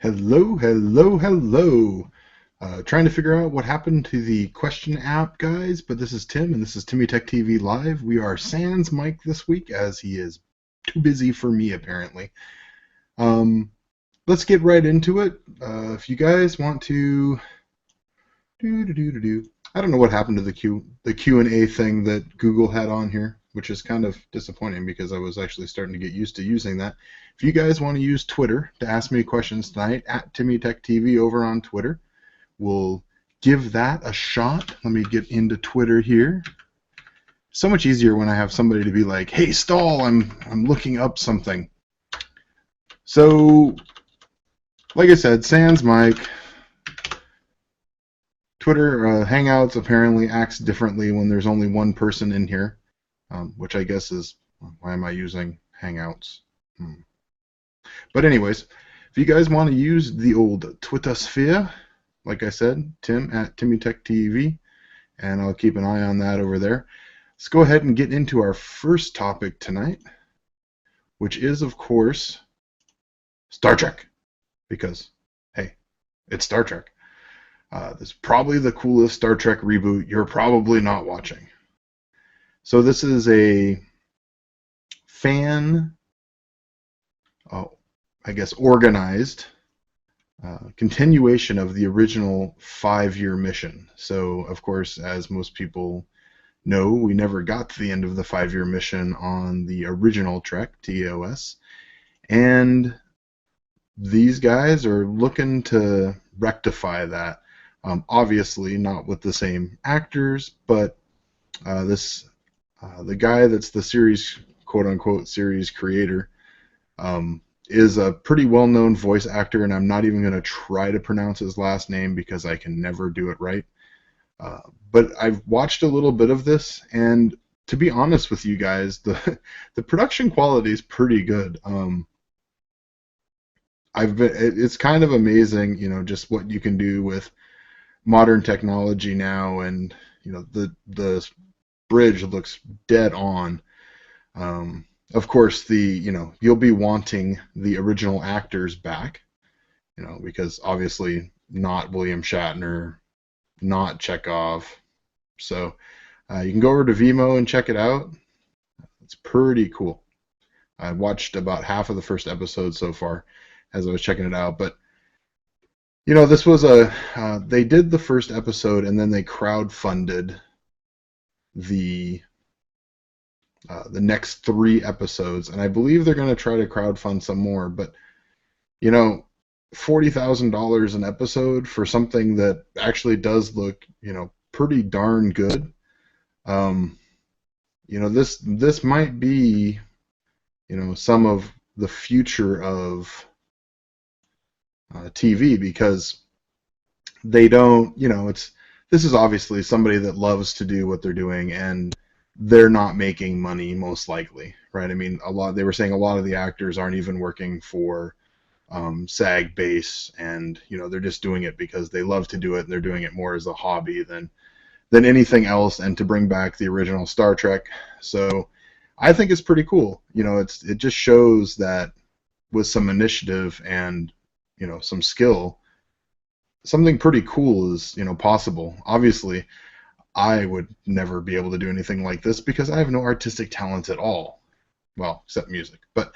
Hello, hello, hello. Trying to figure out what happened to the question app, guys, but this is Tim, and this is TimmyTechTV Live. We are sans Mike this week, as he is too busy for me, apparently. Um, let's get right into it. If you guys want to... I don't know what happened to the Q&A thing that Google had on here, which is kind of disappointing because I was actually starting to get used to using that. If you guys want to use Twitter to ask me questions tonight, at TimmyTechTV over on Twitter, we'll give that a shot. Let me get into Twitter here. So much easier when I have somebody to be like, hey, stall, I'm looking up something. So, like I said, sans Mike. Twitter Hangouts apparently acts differently when there's only one person in here, which I guess is, why am I using Hangouts? But anyways, if you guys want to use the old Twitter sphere, like I said, Tim at TimmyTechTV, and I'll keep an eye on that over there. Let's go ahead and get into our first topic tonight, which is, of course, Star Trek. Because, hey, it's Star Trek. This is probably the coolest Star Trek reboot you're probably not watching. So this is a fan, I guess, organized continuation of the original 5-year mission. So, of course, as most people know, we never got to the end of the 5-year mission on the original Trek, TOS. And these guys are looking to rectify that. Obviously, not with the same actors, but the guy that's the series, quote-unquote, series creator, is a pretty well-known voice actor, and I'm not even going to try to pronounce his last name because I can never do it right. But I've watched a little bit of this, and to be honest with you guys, the production quality is pretty good. It's kind of amazing, just what you can do with modern technology now, and the bridge looks dead on. Of course, you'll be wanting the original actors back, because obviously not William Shatner, not Chekhov. So you can go over to Vimeo and check it out. It's pretty cool. I watched about half of the first episode so far as I was checking it out, but this was they did the first episode and then they crowdfunded the next 3 episodes, and I believe they're going to try to crowdfund some more, but $40,000 an episode for something that actually does look, pretty darn good. This might be, some of the future of TV, because they don't, this is obviously somebody that loves to do what they're doing, and they're not making money most likely, right? I mean, they were saying a lot of the actors aren't even working for SAG base, and they're just doing it because they love to do it, and they're doing it more as a hobby than anything else, and to bring back the original Star Trek. So I think it's pretty cool. It just shows that with some initiative and some skill, something pretty cool is possible. Obviously, I would never be able to do anything like this because I have no artistic talent at all. Well, except music. But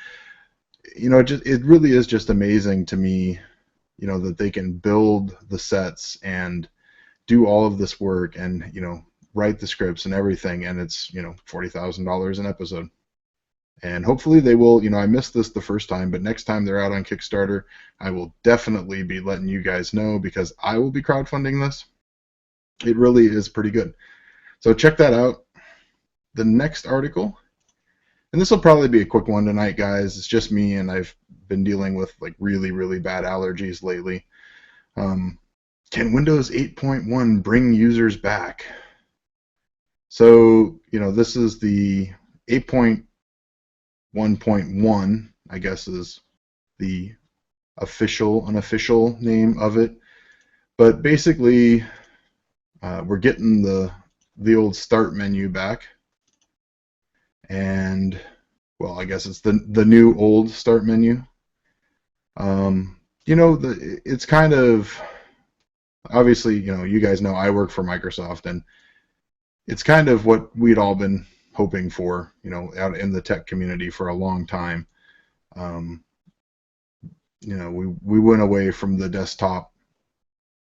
it really is just amazing to me, that they can build the sets and do all of this work and write the scripts and everything, and it's $40,000 an episode. And hopefully they will, I missed this the first time, but next time they're out on Kickstarter, I will definitely be letting you guys know, because I will be crowdfunding this. It really is pretty good. So check that out. The next article, and this will probably be a quick one tonight, guys. It's just me, and I've been dealing with really, really bad allergies lately. Can Windows 8.1 bring users back? So, this is the 8.1.1, I guess, is the unofficial name of it. But basically, we're getting the old start menu back, and well, I guess it's the new old start menu. it's kind of obviously, you guys know I work for Microsoft, and it's kind of what we'd all been hoping for, out in the tech community for a long time. Um, we went away from the desktop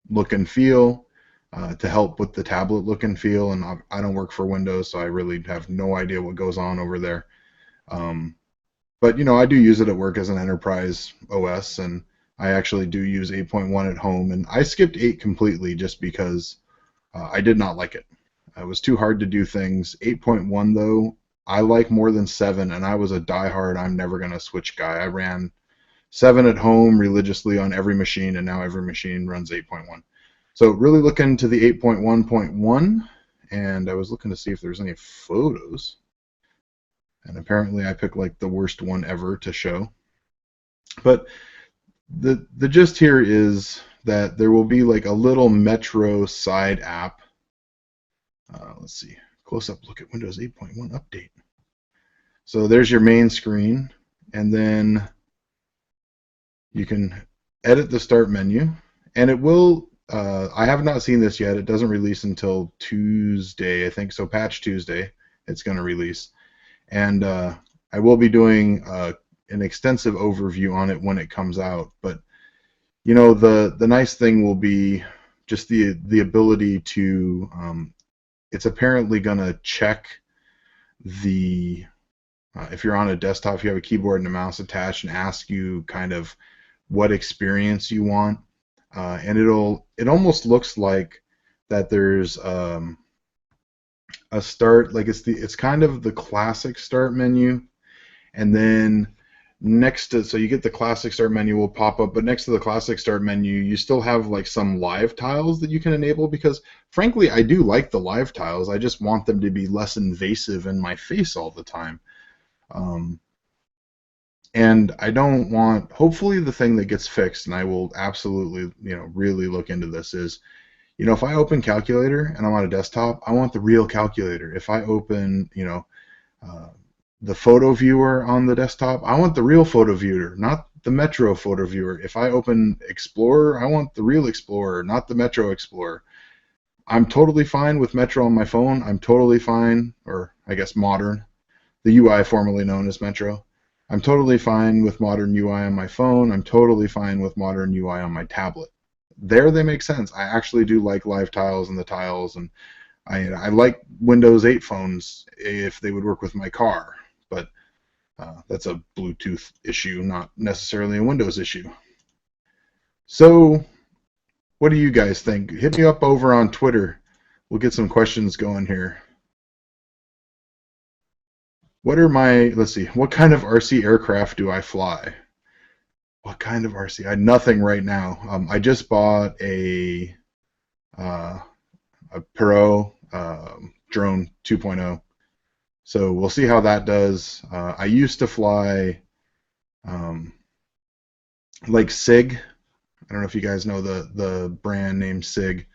look and feel to help with the tablet look and feel, and I don't work for Windows, so I really have no idea what goes on over there. Um, but I do use it at work as an enterprise OS, and I actually do use 8.1 at home, and I skipped 8 completely just because I did not like it. It was too hard to do things. 8.1 though, I like more than 7, and I was a diehard I'm never going to switch guy. I ran 7 at home religiously on every machine, and now every machine runs 8.1. So really looking to the 8.1.1, and I was looking to see if there's any photos. And apparently I picked like the worst one ever to show. But the gist here is that there will be like a little Metro side app. Let's see, close up look at Windows 8.1 update. So there's your main screen, and then you can edit the start menu, and it will, I have not seen this yet, it doesn't release until Tuesday, I think, so Patch Tuesday it's going to release. And I will be doing an extensive overview on it when it comes out. But the nice thing will be just the ability to. It's apparently going to check the if you're on a desktop, if you have a keyboard and a mouse attached, and ask you kind of what experience you want, and it almost looks like that there's a start, like it's kind of the classic start menu, and then next to, so you get the classic start menu will pop up, but next to the classic start menu you still have like some live tiles that you can enable, because frankly I do like the live tiles, I just want them to be less invasive in my face all the time. And I don't want, hopefully the thing that gets fixed, and I will absolutely really look into this, is if I open calculator and I'm on a desktop, I want the real calculator. If I open, the photo viewer on the desktop, I want the real photo viewer, not the Metro photo viewer. If I open Explorer, I want the real Explorer, not the Metro Explorer. I'm totally fine with Metro on my phone. I'm totally fine, or I guess Modern, the UI formerly known as Metro. I'm totally fine with Modern UI on my phone. I'm totally fine with Modern UI on my tablet. There they make sense. I actually do like live tiles and the tiles, and I like Windows 8 phones if they would work with my car, but that's a Bluetooth issue, not necessarily a Windows issue. So what do you guys think? Hit me up over on Twitter. We'll get some questions going here. What are my, let's see, what kind of RC aircraft do I fly? What kind of RC? I nothing right now. I just bought a Pro drone 2.0, so we'll see how that does. I used to fly like SIG. I don't know if you guys know the brand name SIG.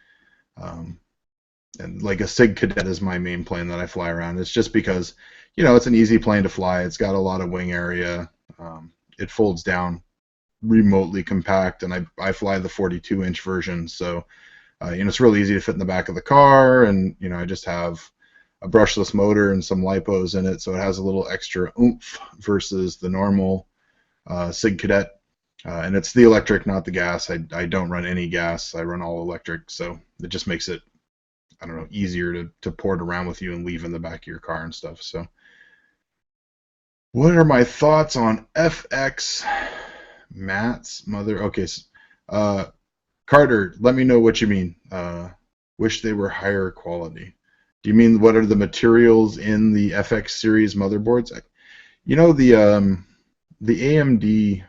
And like a SIG Cadet is my main plane that I fly around. It's just because it's an easy plane to fly. It's got a lot of wing area. It folds down remotely compact, and I fly the 42-inch version, so it's really easy to fit in the back of the car, and I just have a brushless motor and some lipos in it, so it has a little extra oomph versus the normal SIG Cadet, and it's the electric, not the gas. I don't run any gas. I run all electric, so it just makes it, I don't know, easier to port around with you and leave in the back of your car and stuff. So what are my thoughts on FX Matt's mother? Okay, Carter, let me know what you mean. Wish they were higher quality. Do you mean what are the materials in the FX series motherboards? The AMD,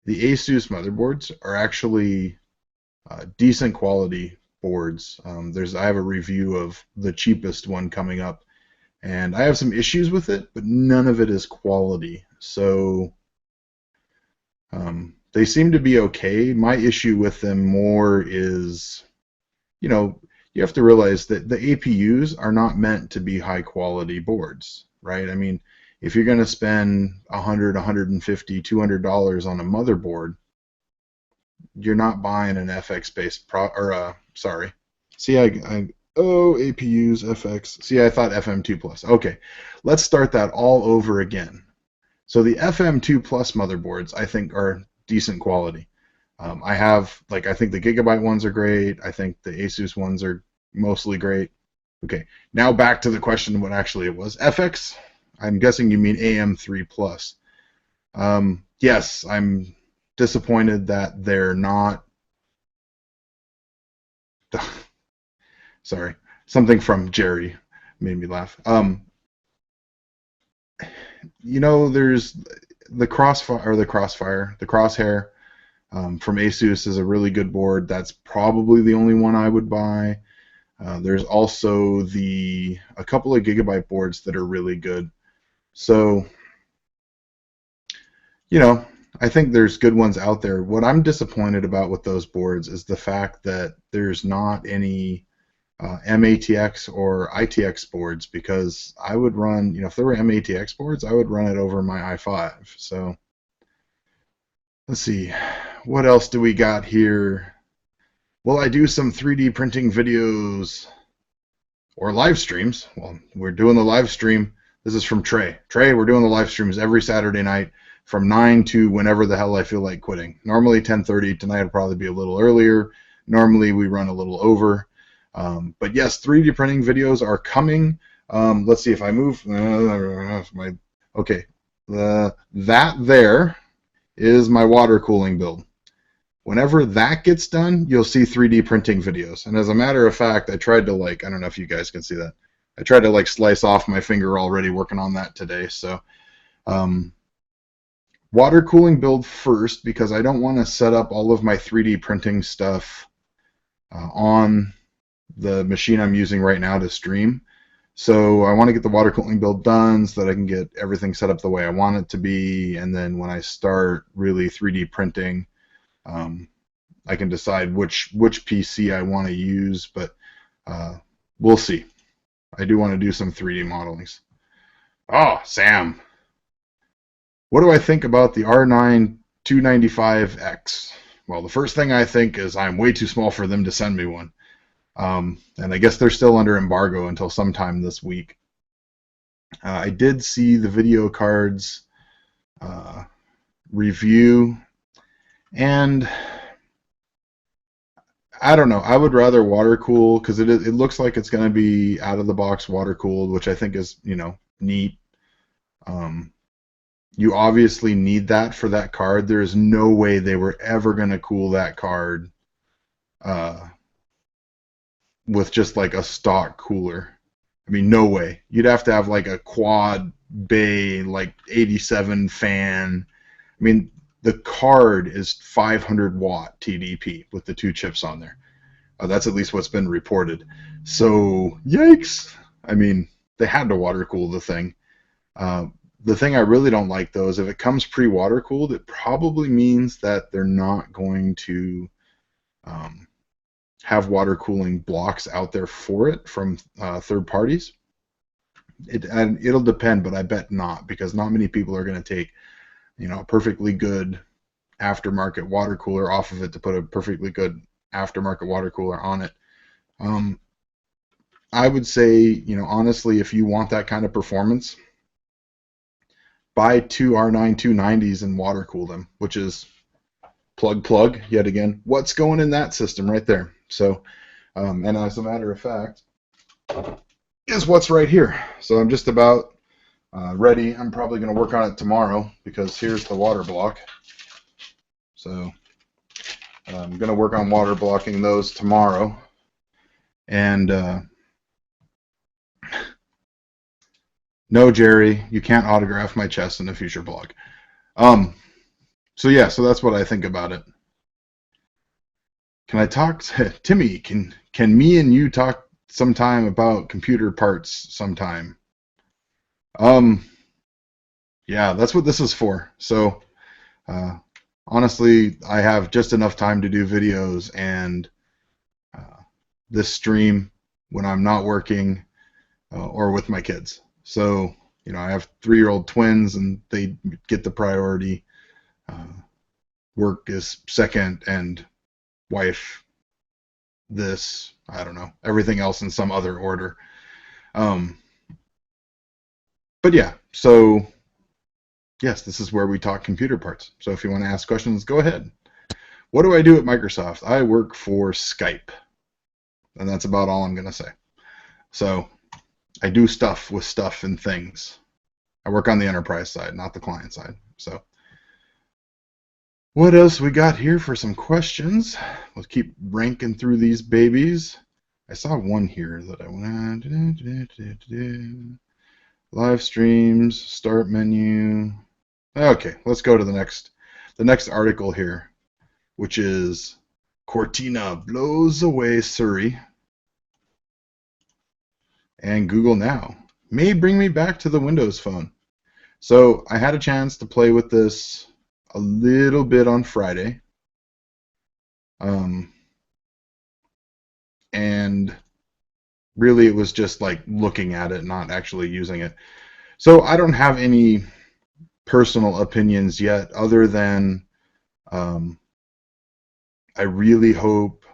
the Asus motherboards are actually decent quality boards. I have a review of the cheapest one coming up, and I have some issues with it, but none of it is quality. So they seem to be okay. My issue with them more is, you have to realize that the APUs are not meant to be high quality boards, right? I mean, if you're going to spend $100, $150, $200 on a motherboard, you're not buying an FX based sorry. See, APUs FX. See, I thought FM2 Plus. Okay, let's start that all over again. So the FM2 Plus motherboards, I think, are decent quality. I think the Gigabyte ones are great. I think the Asus ones are mostly great. Okay, now back to the question, what actually it was. FX, I'm guessing you mean AM3 Plus. Yes, I'm disappointed that they're not. Sorry, something from Jerry made me laugh. There's the Crosshair from Asus is a really good board. That's probably the only one I would buy. There's also a couple of Gigabyte boards that are really good. So, I think there's good ones out there. What I'm disappointed about with those boards is the fact that there's not any MATX or ITX boards, because I would run, if there were MATX boards, I would run it over my i5. So let's see, what else do we got here? Will I do some 3D printing videos or live streams? Well, we're doing the live stream. This is from Trey. Trey, we're doing the live streams every Saturday night from 9 to whenever the hell I feel like quitting. Normally 10:30. Tonight will probably be a little earlier. Normally we run a little over. But yes, 3D printing videos are coming. Let's see if I move. Okay, that there is my water cooling build. Whenever that gets done, you'll see 3D printing videos. And as a matter of fact, I tried to I don't know if you guys can see that. I tried to slice off my finger already working on that today. So water cooling build first, because I don't want to set up all of my 3D printing stuff on the machine I'm using right now to stream. So I want to get the water cooling build done so that I can get everything set up the way I want it to be, and then when I start really 3D printing, I can decide which PC I want to use, but we'll see. I do want to do some 3D modelings. Oh, Sam. What do I think about the R9 295X? Well, the first thing I think is I'm way too small for them to send me one. And I guess they're still under embargo until sometime this week. I did see the video cards review, and I don't know. I would rather water cool, because it looks like it's going to be out of the box water cooled, which I think is neat. You obviously need that for that card. There is no way they were ever going to cool that card with just a stock cooler. I mean, no way. You'd have to have a quad bay 87 fan. I mean, the card is 500 watt TDP with the 2 chips on there. That's at least what's been reported. So, yikes. I mean, they had to water cool the thing. The thing I really don't like, though, is if it comes pre-water cooled, it probably means that they're not going to have water cooling blocks out there for it from third parties. It'll depend, but I bet not, because not many people are going to take a perfectly good aftermarket water cooler off of it to put a perfectly good aftermarket water cooler on it. I would say, honestly, if you want that kind of performance, buy 2 R9 290s and water cool them, which is plug yet again. What's going in that system right there? So, and as a matter of fact, is what's right here. So I'm just about ready. I'm probably going to work on it tomorrow, because here's the water block. So I'm going to work on water blocking those tomorrow. And no, Jerry, you can't autograph my chest in a future blog. So yeah, so that's what I think about it. Can I talk to Timmy? Can me and you talk sometime about computer parts sometime? Yeah, that's what this is for. So honestly, I have just enough time to do videos and this stream when I'm not working or with my kids. So I have 3-year-old twins, and they get the priority. Work is second, and wife this. I don't know, everything else in some other order. Um, but yeah, so yes, this is where we talk computer parts. So if you want to ask questions, go ahead. What do I do at Microsoft? I work for Skype, and that's about all I'm going to say. So I do stuff with stuff and things. I work on the enterprise side, not the client side. So what else we got here for some questions? We'll keep ranking through these babies. I saw one here that I went live streams, start menu. Okay, let's go to the next article here, which is Cortina blows away Surrey, and Google Now may bring me back to the Windows Phone. So I had a chance to play with this a little bit on Friday, and really it was just like looking at it, not actually using it. So I don't have any personal opinions yet, other than I really hope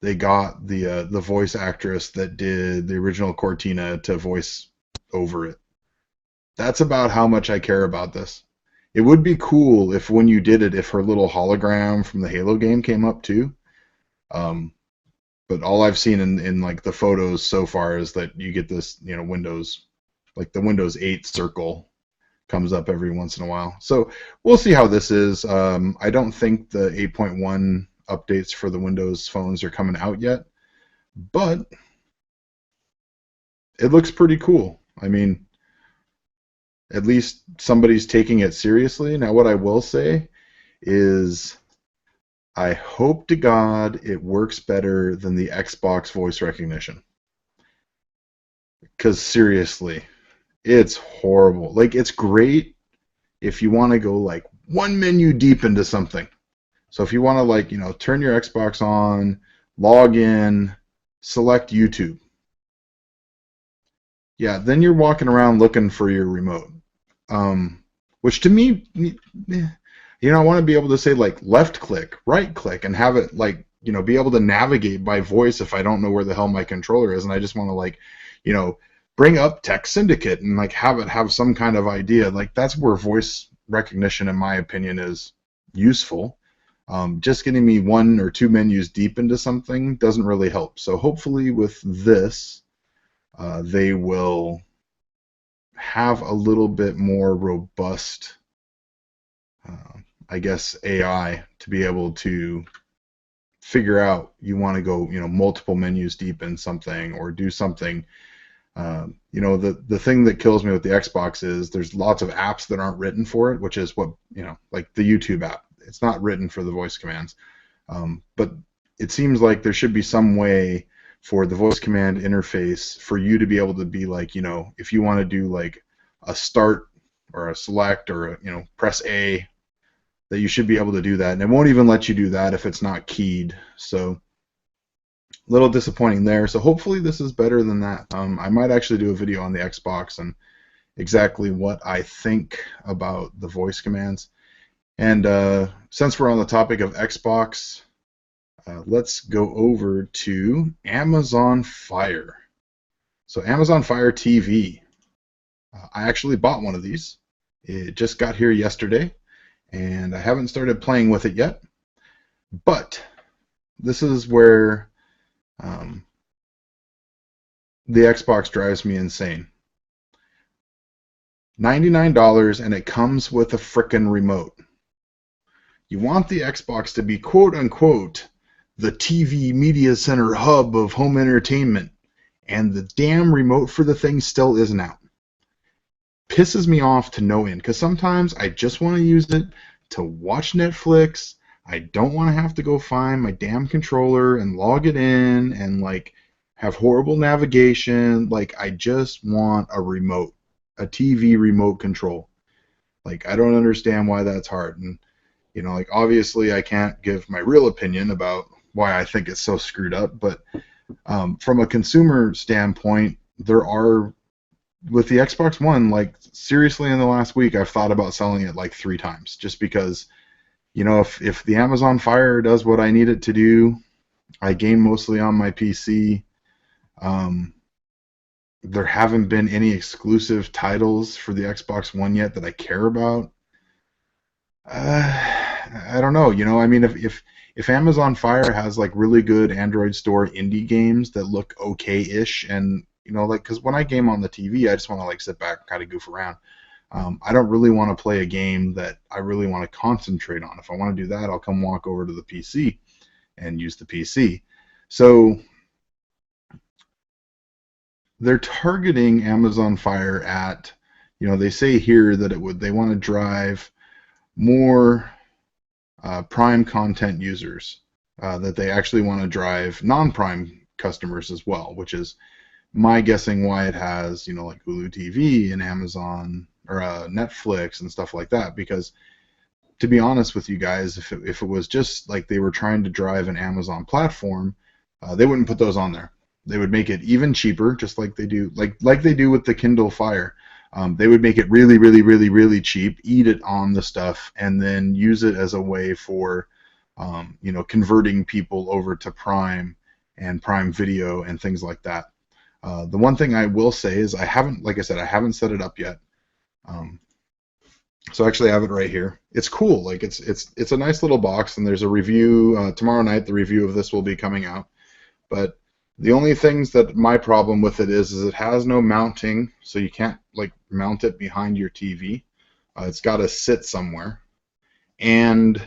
they got the voice actress that did the original Cortina to voice over it. That's about how much I care about this. It would be cool if when you did it, if her little hologram from the Halo game came up too. But all I've seen in like the photos so far is that you get this, Windows, like the Windows 8 circle comes up every once in a while. So we'll see how this is. I don't think the 8.1 updates for the Windows phones are coming out yet, but it looks pretty cool. I mean, at least somebody's taking it seriously. Now, what I will say is I hope to God it works better than the Xbox voice recognition. Because seriously, it's horrible. Like, it's great if you want to go like one menu deep into something. So if you want to like, turn your Xbox on, log in, select YouTube. Yeah, then you're walking around looking for your remote. Which to me, I want to be able to say like left click, right click, and have it like, be able to navigate by voice if I don't know where the hell my controller is, and I just want to like, bring up Tech Syndicate and like have it have some kind of idea. Like that's where voice recognition, in my opinion, is useful. Just getting me one or two menus deep into something doesn't really help. So hopefully with this, they will have a little bit more robust, I guess, AI to be able to figure out you want to go, multiple menus deep in something or do something. The thing that kills me with the Xbox is there's lots of apps that aren't written for it, which is what, like the YouTube app. It's not written for the voice commands. But it seems like there should be some way for the voice command interface for you to be able to be like, if you want to do like a start or a select or press A, that you should be able to do that. And it won't even let you do that if it's not keyed. So a little disappointing there. So hopefully this is better than that. I might actually do a video on the Xbox and exactly what I think about the voice commands. And since we're on the topic of Xbox, let's go over to Amazon Fire. So Amazon Fire TV. I actually bought one of these. It just got here yesterday, and I haven't started playing with it yet. But this is where the Xbox drives me insane. $99, and it comes with a frickin' remote. You want the Xbox to be quote unquote the TV media center hub of home entertainment, and the damn remote for the thing still isn't out. Pisses me off to no end, because sometimes I just want to use it to watch Netflix. I don't want to have to go find my damn controller and log it in and like have horrible navigation. Like I just want a remote, a TV remote control. Like I don't understand why that's hard. And like obviously I can't give my real opinion about why I think it's so screwed up, but from a consumer standpoint, there are with the Xbox One, like seriously, in the last week, I've thought about selling it like 3 times, just because if the Amazon Fire does what I need it to do, I game mostly on my PC. Um, there haven't been any exclusive titles for the Xbox One yet that I care about. I don't know. I mean, if Amazon Fire has like really good Android Store indie games that look okay-ish, and like because when I game on the TV, I just want to like sit back and kind of goof around. I don't really want to play a game that I really want to concentrate on. If I want to do that, I'll come walk over to the PC and use the PC. So they're targeting Amazon Fire at, they say here that they want to drive more Prime content users, that they actually want to drive non-Prime customers as well, which is my guessing why it has, like Hulu TV and Amazon or Netflix and stuff like that. Because to be honest with you guys, if it was just like they were trying to drive an Amazon platform, they wouldn't put those on there. They would make it even cheaper, just like they do, like they do with the Kindle Fire. They would make it really, really, really, really cheap, eat it on the stuff, and then use it as a way for, converting people over to Prime and Prime Video and things like that. The one thing I will say is like I said, I haven't set it up yet. So actually, I have it right here. It's cool. Like it's a nice little box, and there's a review tomorrow night. The review of this will be coming out. But the only things that my problem with it is it has no mounting, so you can't like mount it behind your TV. It's got to sit somewhere, and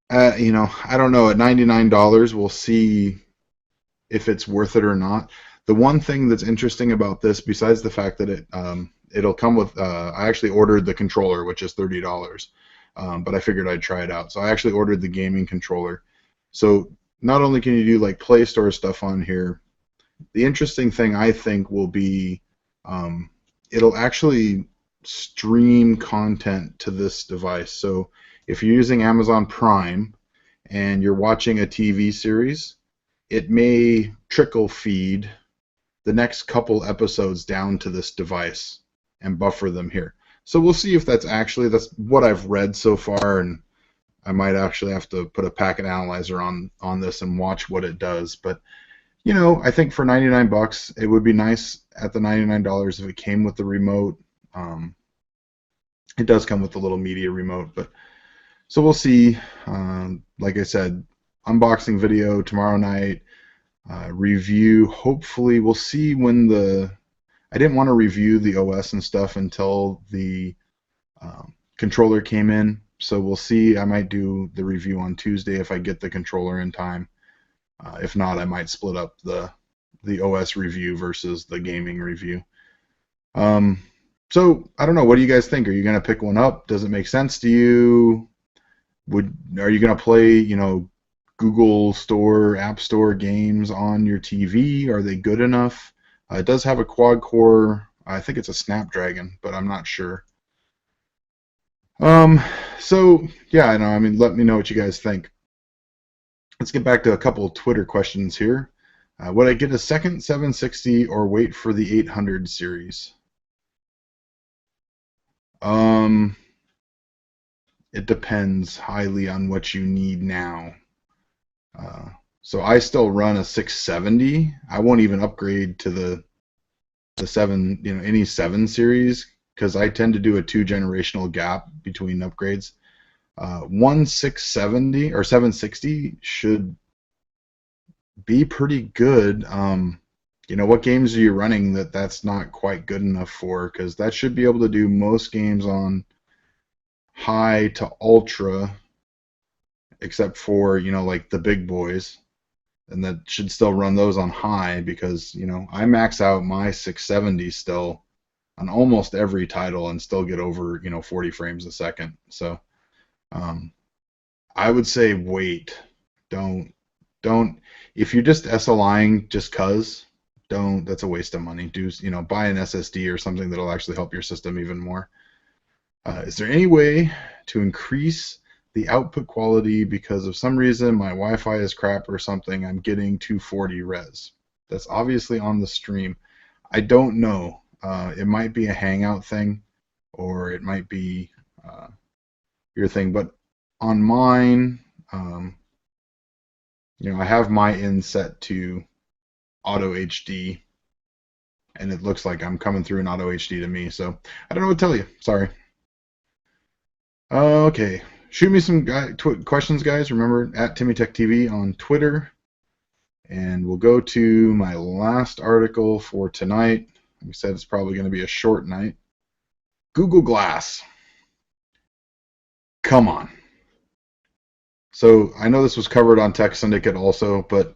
I don't know. At $99, we'll see if it's worth it or not. The one thing that's interesting about this, besides the fact that it'll come with, I actually ordered the controller, which is $30, but I figured I'd try it out. So I actually ordered the gaming controller. So not only can you do like Play Store stuff on here, the interesting thing I think will be it'll actually stream content to this device. So if you're using Amazon Prime and you're watching a TV series, it may trickle feed the next couple episodes down to this device and buffer them here. So we'll see if that's what I've read so far, and I might actually have to put a packet analyzer on this and watch what it does. But I think for $99, it would be nice at the $99 if it came with the remote. It does come with the little media remote, but so we'll see. Like I said, unboxing video tomorrow night. Review. Hopefully, we'll see when I didn't want to review the OS and stuff until the controller came in. So we'll see. I might do the review on Tuesday if I get the controller in time. If not, I might split up the OS review versus the gaming review. So I don't know. What do you guys think? Are you going to pick one up? Does it make sense to you? Are you going to play, Google Store, App Store games on your TV? Are they good enough? It does have a quad core. I think it's a Snapdragon, but I'm not sure. So yeah, I mean, let me know what you guys think. Let's get back to a couple of Twitter questions here. Would I get a second 760 or wait for the 800 series? It depends highly on what you need now. So I still run a 670. I won't even upgrade to the 7, any 7 series, because I tend to do a 2-generational gap between upgrades. One 670 or 760 should be pretty good. What games are you running that's not quite good enough for? Because that should be able to do most games on high to ultra, except for like the big boys, and that should still run those on high, because I max out my 670 still on almost every title and still get over 40 frames a second. So I would say wait. Don't if you're just SLIing just cause, don't. That's a waste of money. Do buy an SSD or something that'll actually help your system even more. Is there any way to increase the output quality because of some reason my Wi-Fi is crap or something? I'm getting 240 res. That's obviously on the stream. I don't know. It might be a Hangout thing, or it might be uh, your thing. But on mine, um, I have my in set to auto HD, and it looks like I'm coming through in auto HD to me. So I don't know what to tell you. Sorry. Okay. Shoot me some questions, guys. Remember, at TimmyTechTV on Twitter. And we'll go to my last article for tonight. We said it's probably going to be a short night. Google Glass. Come on. So I know this was covered on Tech Syndicate also, but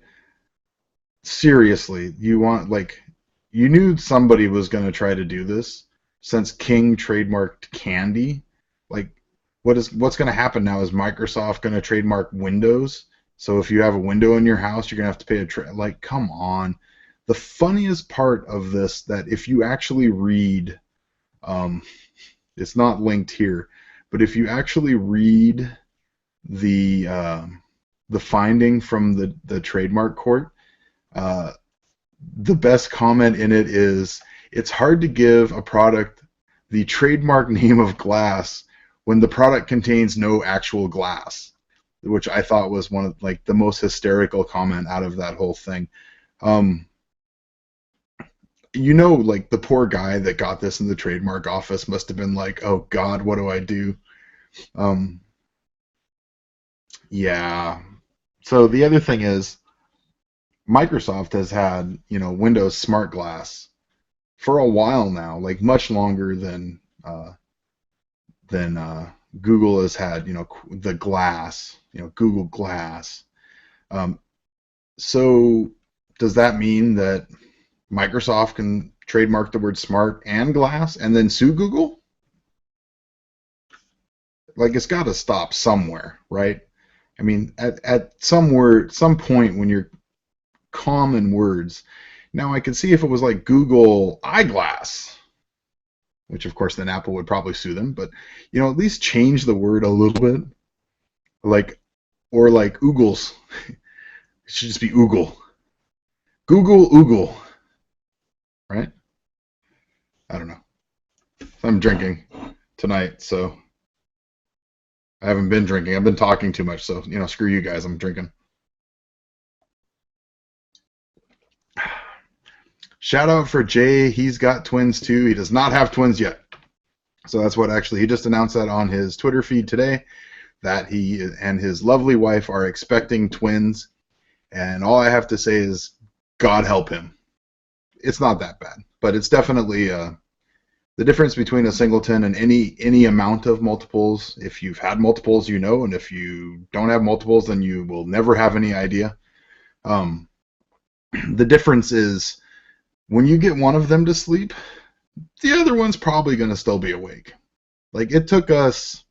seriously, you knew somebody was going to try to do this since King trademarked candy. Like, what's going to happen now? Is Microsoft going to trademark Windows? So if you have a window in your house, you're going to have to pay like, come on. The funniest part of this, that if you actually read, it's not linked here, but if you actually read the finding from the trademark court, the best comment in it is, it's hard to give a product the trademark name of glass when the product contains no actual glass, which I thought was one of like the most hysterical comment out of that whole thing. Like the poor guy that got this in the trademark office must have been like, oh God, what do I do? Yeah. So the other thing is, Microsoft has had, Windows Smart Glass for a while now, like much longer than Google has had, the Glass, Google Glass. So does that mean that Microsoft can trademark the word smart and glass and then sue Google? Like, it's got to stop somewhere, right? I mean, at some point when you're common words. Now, I could see if it was like Google Eyeglass, which of course then Apple would probably sue them, but at least change the word a little bit, or like oogles. It should just be oogle. Google oogle, right? I don't know. I'm drinking tonight, so I haven't been drinking. I've been talking too much, so screw you guys. I'm drinking. Shout out for Jay. He's got twins too. He does not have twins yet. So that's what actually he just announced that on his Twitter feed today, that he and his lovely wife are expecting twins. And all I have to say is, God help him. It's not that bad, but it's definitely the difference between a singleton and any amount of multiples. If you've had multiples, and if you don't have multiples, then you will never have any idea. The difference is, when you get one of them to sleep, the other one's probably going to still be awake. Like, it took us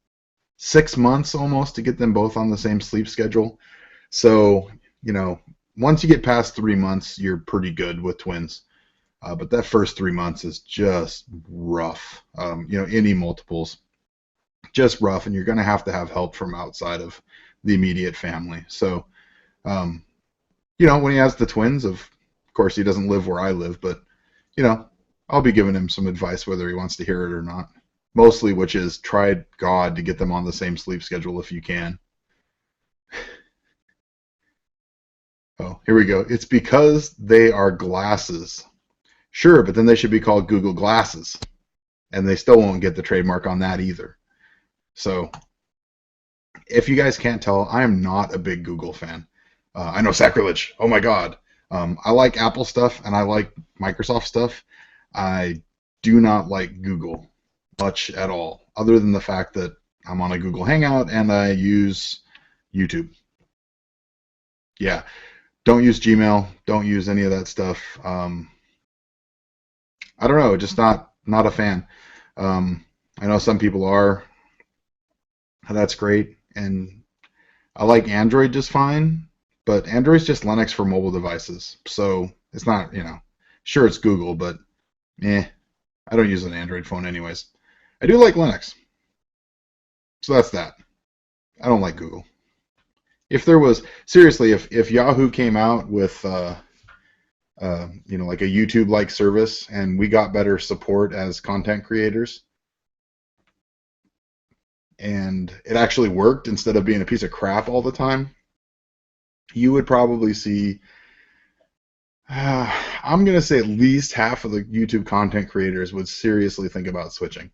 6 months almost to get them both on the same sleep schedule. So, once you get past 3 months, you're pretty good with twins. But that first 3 months is just rough. Any multiples, just rough, and you're going to have help from outside of the immediate family. So, when he has the twins, of course, he doesn't live where I live, but, I'll be giving him some advice whether he wants to hear it or not. Mostly, which is, try God to get them on the same sleep schedule if you can. Oh, here we go. It's because they are glasses. Sure, but then they should be called Google Glasses, and they still won't get the trademark on that either. So, if you guys can't tell, I am not a big Google fan. I know, sacrilege. Oh my God. I like Apple stuff and I like Microsoft stuff. I do not like Google much at all, other than the fact that I'm on a Google Hangout and I use YouTube. Yeah, don't use Gmail. Don't use any of that stuff. I don't know, just not a fan. I know some people are. That's great, and I like Android just fine. But Android's just Linux for mobile devices, so it's not, sure, it's Google, but I don't use an Android phone anyways. I do like Linux, so that's that. I don't like Google. If there was, seriously, if Yahoo came out with a like a YouTube-like service, and we got better support as content creators, and it actually worked instead of being a piece of crap all the time, you would probably see, I'm going to say at least half of the YouTube content creators would seriously think about switching.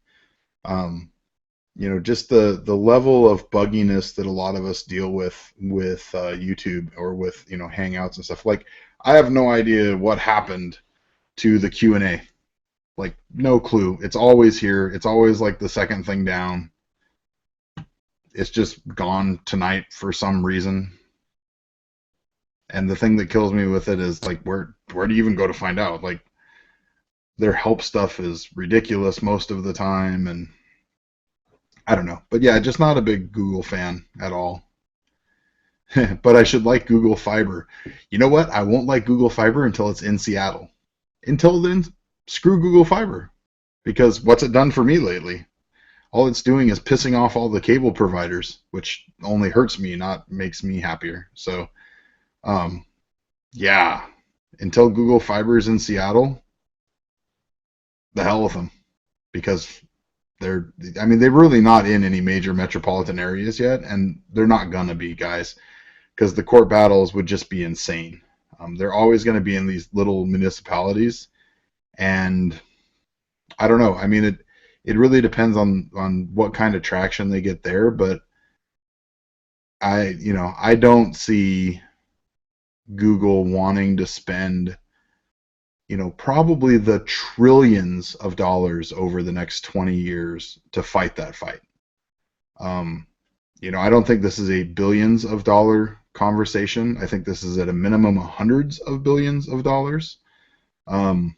Just the level of bugginess that a lot of us deal with YouTube or with, Hangouts and stuff. Like, I have no idea what happened to the Q&A. Like, no clue. It's always here. It's always like the second thing down. It's just gone tonight for some reason. And the thing that kills me with it is, like, where do you even go to find out? Like, their help stuff is ridiculous most of the time, and I don't know. But yeah, just not a big Google fan at all. But I should like Google Fiber. You know what? I won't like Google Fiber until it's in Seattle. Until then, screw Google Fiber. Because what's it done for me lately? All it's doing is pissing off all the cable providers, which only hurts me, not makes me happier. So, yeah, until Google Fiber is in Seattle, the hell with them. Because they're really not in any major metropolitan areas yet, and they're not gonna be, guys, because the court battles would just be insane. They're always going to be in these little municipalities, and I don't know. I mean, it really depends on what kind of traction they get there, but I don't see Google wanting to spend, probably the trillions of dollars over the next 20 years to fight that fight. I don't think this is a billions of dollar conversation. I think this is at a minimum hundreds of billions of dollars. And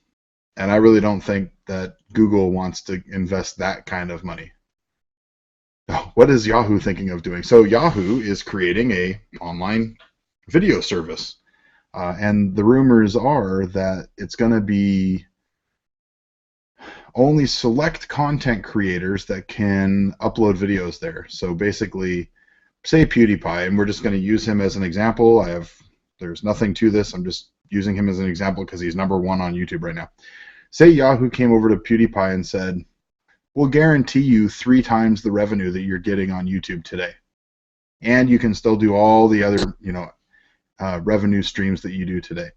I really don't think that Google wants to invest that kind of money. What is Yahoo thinking of doing? So Yahoo is creating a online video service. And the rumors are that it's going to be only select content creators that can upload videos there. So basically, say PewDiePie, and we're just going to use him as an example. There's nothing to this. I'm just using him as an example because he's #1 on YouTube right now. Say Yahoo came over to PewDiePie and said, we'll guarantee you 3 times the revenue that you're getting on YouTube today. And you can still do all the other, revenue streams that you do today.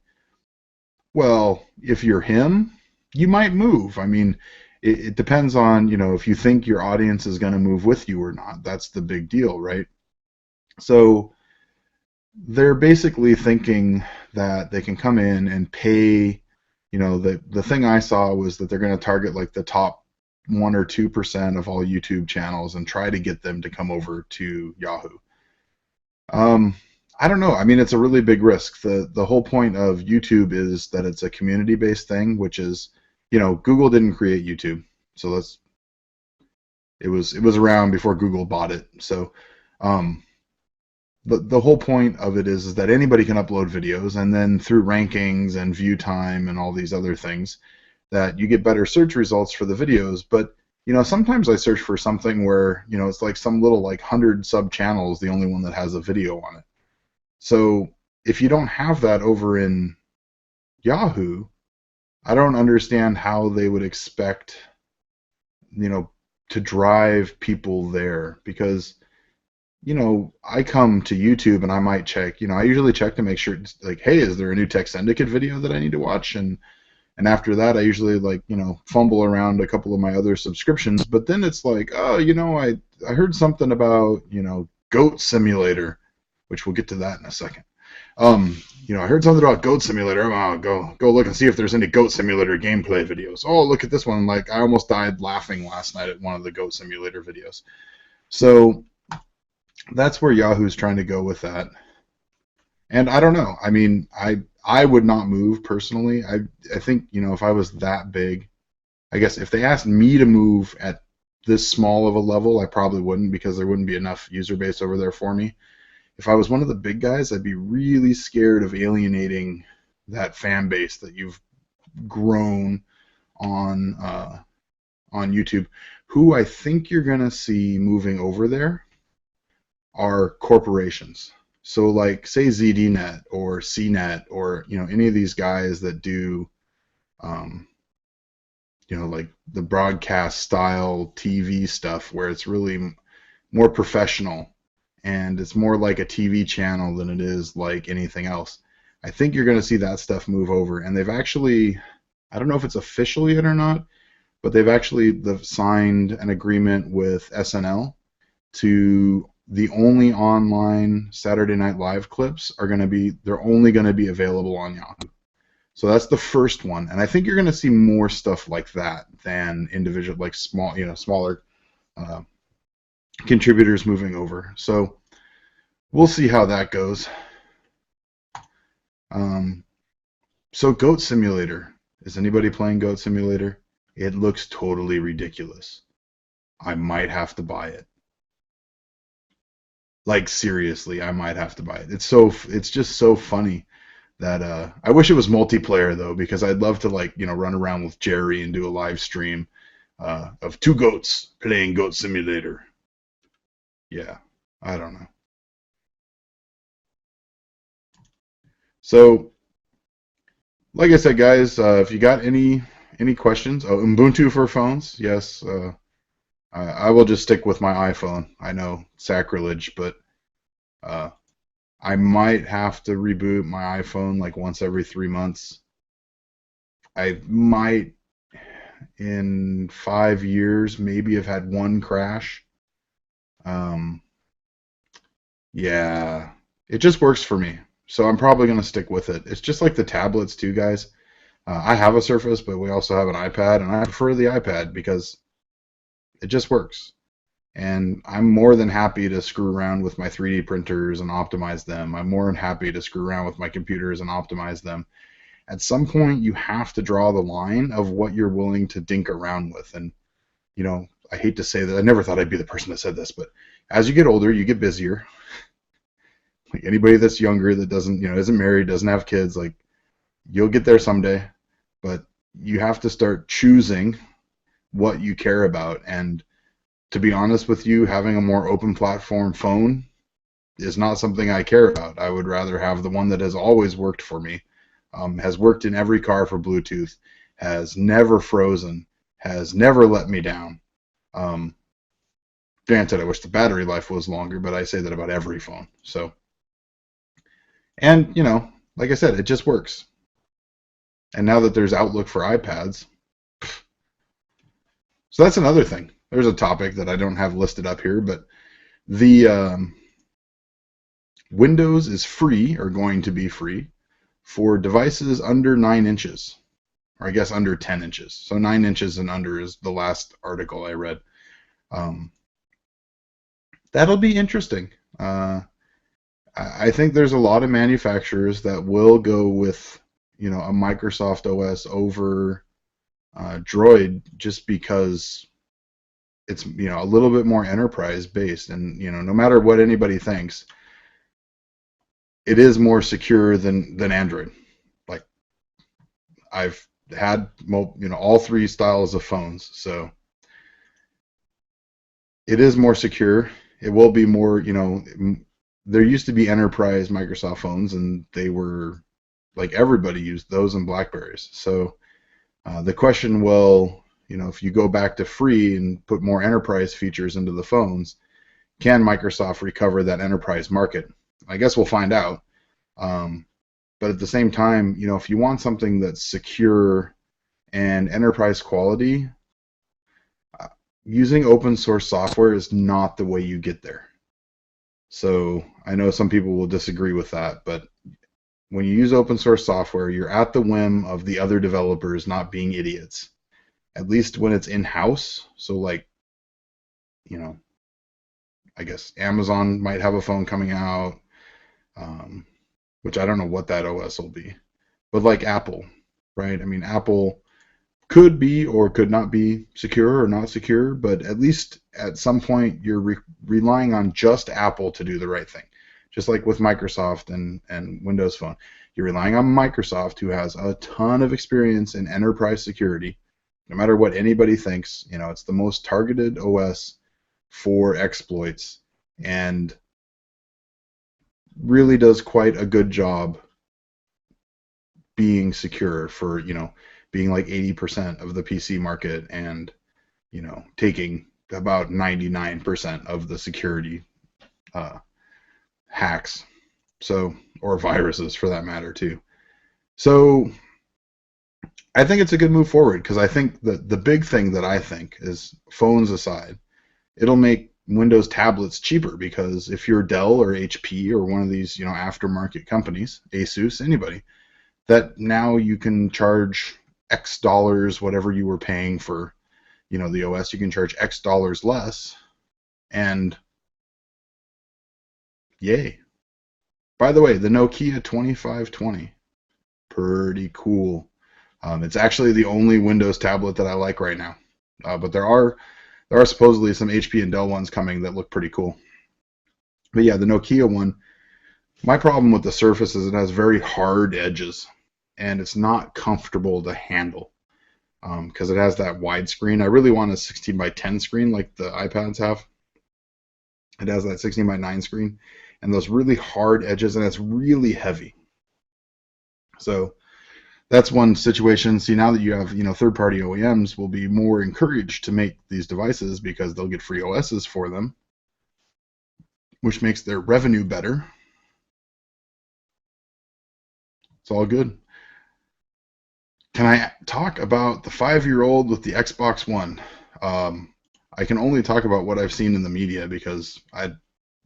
Well, if you're him, you might move. I mean, it depends on, if you think your audience is going to move with you or not. That's the big deal, right? So they're basically thinking that they can come in and pay, the thing I saw was that they're going to target like the top 1 or 2% of all YouTube channels and try to get them to come over to Yahoo. I don't know. I mean, it's a really big risk. The whole point of YouTube is that it's a community-based thing, which is, Google didn't create YouTube, so it was around before Google bought it. So, the whole point of it is that anybody can upload videos, and then through rankings and view time and all these other things, that you get better search results for the videos. But sometimes I search for something where it's like some little 100 sub channel is the only one that has a video on it. So if you don't have that over in Yahoo, I don't understand how they would expect, to drive people there, because, I come to YouTube and I might check, I usually check to make sure it's like, hey, is there a new Tech Syndicate video that I need to watch? And after that, I usually fumble around a couple of my other subscriptions, but then it's like, oh, I heard something about, Goat Simulator, which we'll get to that in a second. I heard something about Goat Simulator. Oh, go look and see if there's any Goat Simulator gameplay videos. Oh, look at this one. Like, I almost died laughing last night at one of the Goat Simulator videos. So that's where Yahoo's trying to go with that. And I don't know. I mean, I would not move personally. I think, if I was that big, I guess if they asked me to move at this small of a level, I probably wouldn't, because there wouldn't be enough user base over there for me. If I was one of the big guys, I'd be really scared of alienating that fan base that you've grown on YouTube. Who I think you're going to see moving over there are corporations. So like say ZDNet or CNET or any of these guys that do um, like the broadcast style TV stuff where it's really more professional and it's more like a TV channel than it is like anything else. I think you're going to see that stuff move over, and they've actually, I don't know if it's official yet or not, but they've signed an agreement with SNL to the only online Saturday Night Live clips they're only going to be available on Yahoo. So that's the first one, and I think you're going to see more stuff like that than individual, like smaller uh, contributors moving over. So we'll see how that goes. Um, so Goat Simulator. Is anybody playing Goat Simulator? It looks totally ridiculous. I might have to buy it. Like seriously, I might have to buy it. It's just so funny that I wish it was multiplayer though, because I'd love to run around with Jerry and do a live stream of two goats playing Goat Simulator. Yeah, I don't know. So, like I said, guys, if you got any questions, Ubuntu for phones, yes. I will just stick with my iPhone. I know, sacrilege, but uh, I might have to reboot my iPhone like once every 3 months. I might, in 5 years, maybe have had one crash. Um, yeah, it just works for me. So I'm probably going to stick with it. It's just like the tablets too, guys. I have a Surface, but we also have an iPad, and I prefer the iPad because it just works. And I'm more than happy to screw around with my 3D printers and optimize them. I'm more than happy to screw around with my computers and optimize them. At some point, you have to draw the line of what you're willing to dink around with. And, I hate to say that. I never thought I'd be the person that said this, but as you get older, you get busier. Like anybody that's younger that doesn't, isn't married, doesn't have kids, like you'll get there someday. But you have to start choosing what you care about. And to be honest with you, having a more open platform phone is not something I care about. I would rather have the one that has always worked for me, has worked in every car for Bluetooth, has never frozen, has never let me down. Um, Granted, I wish the battery life was longer, but I say that about every phone. So, and like I said, it just works. And now that there's Outlook for iPads, so that's another thing. There's a topic that I don't have listed up here, but the Windows is free, or going to be free, for devices under 9 inches, or I guess under 10 inches. So 9 inches and under is the last article I read. That'll be interesting. I think there's a lot of manufacturers that will go with, a Microsoft OS over Droid just because it's, a little bit more enterprise based. And, no matter what anybody thinks, it is more secure than Android. Like I've had, all three styles of phones, so it is more secure. It will be more, there used to be enterprise Microsoft phones, and they were like everybody used those and Blackberries. So the question will, if you go back to free and put more enterprise features into the phones, can Microsoft recover that enterprise market? I guess we'll find out. But at the same time, if you want something that's secure and enterprise quality, using open source software is not the way you get there. So I know some people will disagree with that, but when you use open source software, you're at the whim of the other developers not being idiots. At least when it's in-house. So like, I guess Amazon might have a phone coming out, which I don't know what that OS will be. But like Apple, right? I mean, Apple could be or could not be secure or not secure, but at least at some point you're relying on just Apple to do the right thing. Just like with Microsoft and Windows Phone. You're relying on Microsoft, who has a ton of experience in enterprise security. No matter what anybody thinks, it's the most targeted OS for exploits. And really does quite a good job being secure for, being like 80% of the PC market and, taking about 99% of the security uh, hacks. So, or viruses for that matter too. So I think it's a good move forward because I think that the big thing that I think is, phones aside, it'll make Windows tablets cheaper because if you're Dell or HP or one of these, aftermarket companies, Asus, anybody, that now you can charge X dollars, whatever you were paying for, the OS, you can charge X dollars less, and yay. By the way, the Nokia 2520, pretty cool. It's actually the only Windows tablet that I like right now, but there are supposedly some HP and Dell ones coming that look pretty cool. But yeah, the Nokia one, my problem with the Surface is it has very hard edges, and it's not comfortable to handle because it has that widescreen. I really want a 16 by 10 screen like the iPads have. It has that 16 by 9 screen and those really hard edges, and it's really heavy. So that's one situation. See, now that you have, third-party OEMs will be more encouraged to make these devices because they'll get free OSs for them, which makes their revenue better. It's all good. Can I talk about the 5-year-old with the Xbox One? I can only talk about what I've seen in the media because I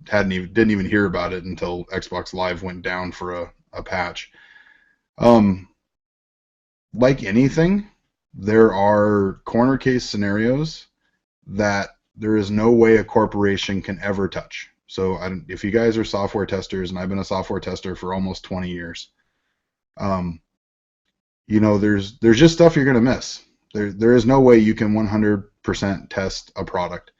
didn't even hear about it until Xbox Live went down for a patch. Like anything, there are corner case scenarios that there is no way a corporation can ever touch. So if you guys are software testers, and I've been a software tester for almost 20 years, there's just stuff you're going to miss. There is no way you can 100% test a product.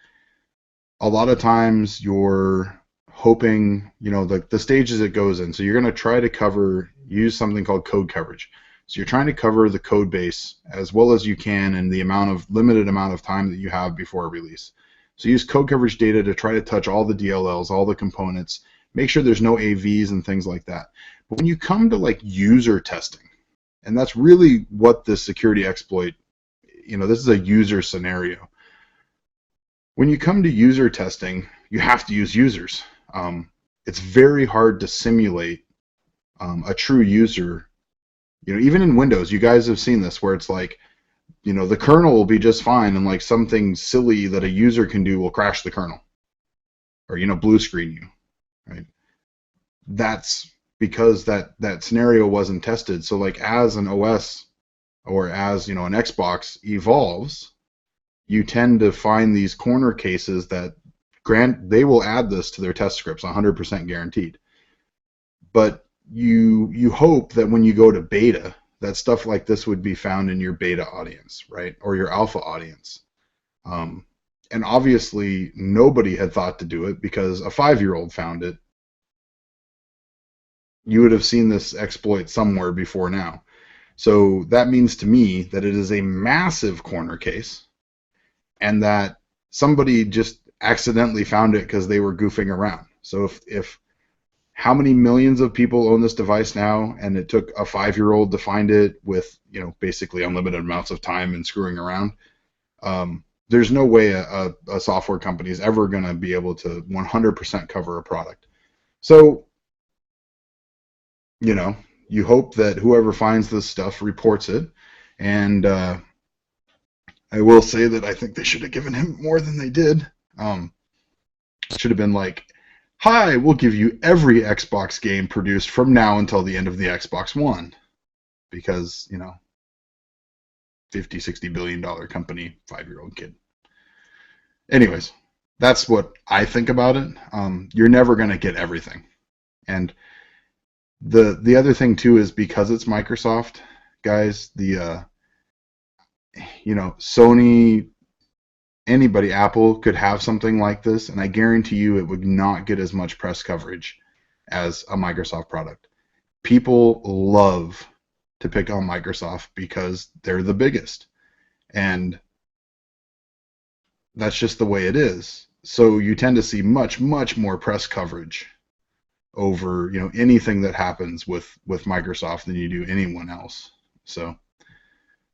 A lot of times you're hoping, the stages it goes in. So you're going to try to use something called code coverage. So you're trying to cover the code base as well as you can in the limited amount of time that you have before a release. So use code coverage data to try to touch all the DLLs, all the components, make sure there's no AVs and things like that. But when you come to like user testing, and that's really what this security exploit, this is a user scenario. When you come to user testing, you have to use users. It's very hard to simulate a true user. Even in Windows, you guys have seen this where it's like, the kernel will be just fine, and like something silly that a user can do will crash the kernel, or blue screen you, right? That's because that scenario wasn't tested. So like as an OS or as an Xbox evolves, you tend to find these corner cases that they will add this to their test scripts, 100% guaranteed. But you hope that when you go to beta, that stuff like this would be found in your beta audience, right? Or your alpha audience. And obviously nobody had thought to do it because a 5-year-old found it. You would have seen this exploit somewhere before now. So that means to me that it is a massive corner case and that somebody just accidentally found it because they were goofing around. So if how many millions of people own this device now, and it took a 5-year-old to find it with basically unlimited amounts of time and screwing around, there's no way a software company is ever going to be able to 100% cover a product. So you hope that whoever finds this stuff reports it, and I will say that I think they should have given him more than they did. Should have been like, hi, we'll give you every Xbox game produced from now until the end of the Xbox One. Because, $50, $60 billion company, 5-year-old kid. Anyways, that's what I think about it. You're never going to get everything. And the other thing, too, is because it's Microsoft, guys, Sony, anybody, Apple could have something like this, and I guarantee you it would not get as much press coverage as a Microsoft product. People love to pick on Microsoft because they're the biggest, and that's just the way it is. So you tend to see much, much more press coverage over, you know, anything that happens with Microsoft than you do anyone else. So,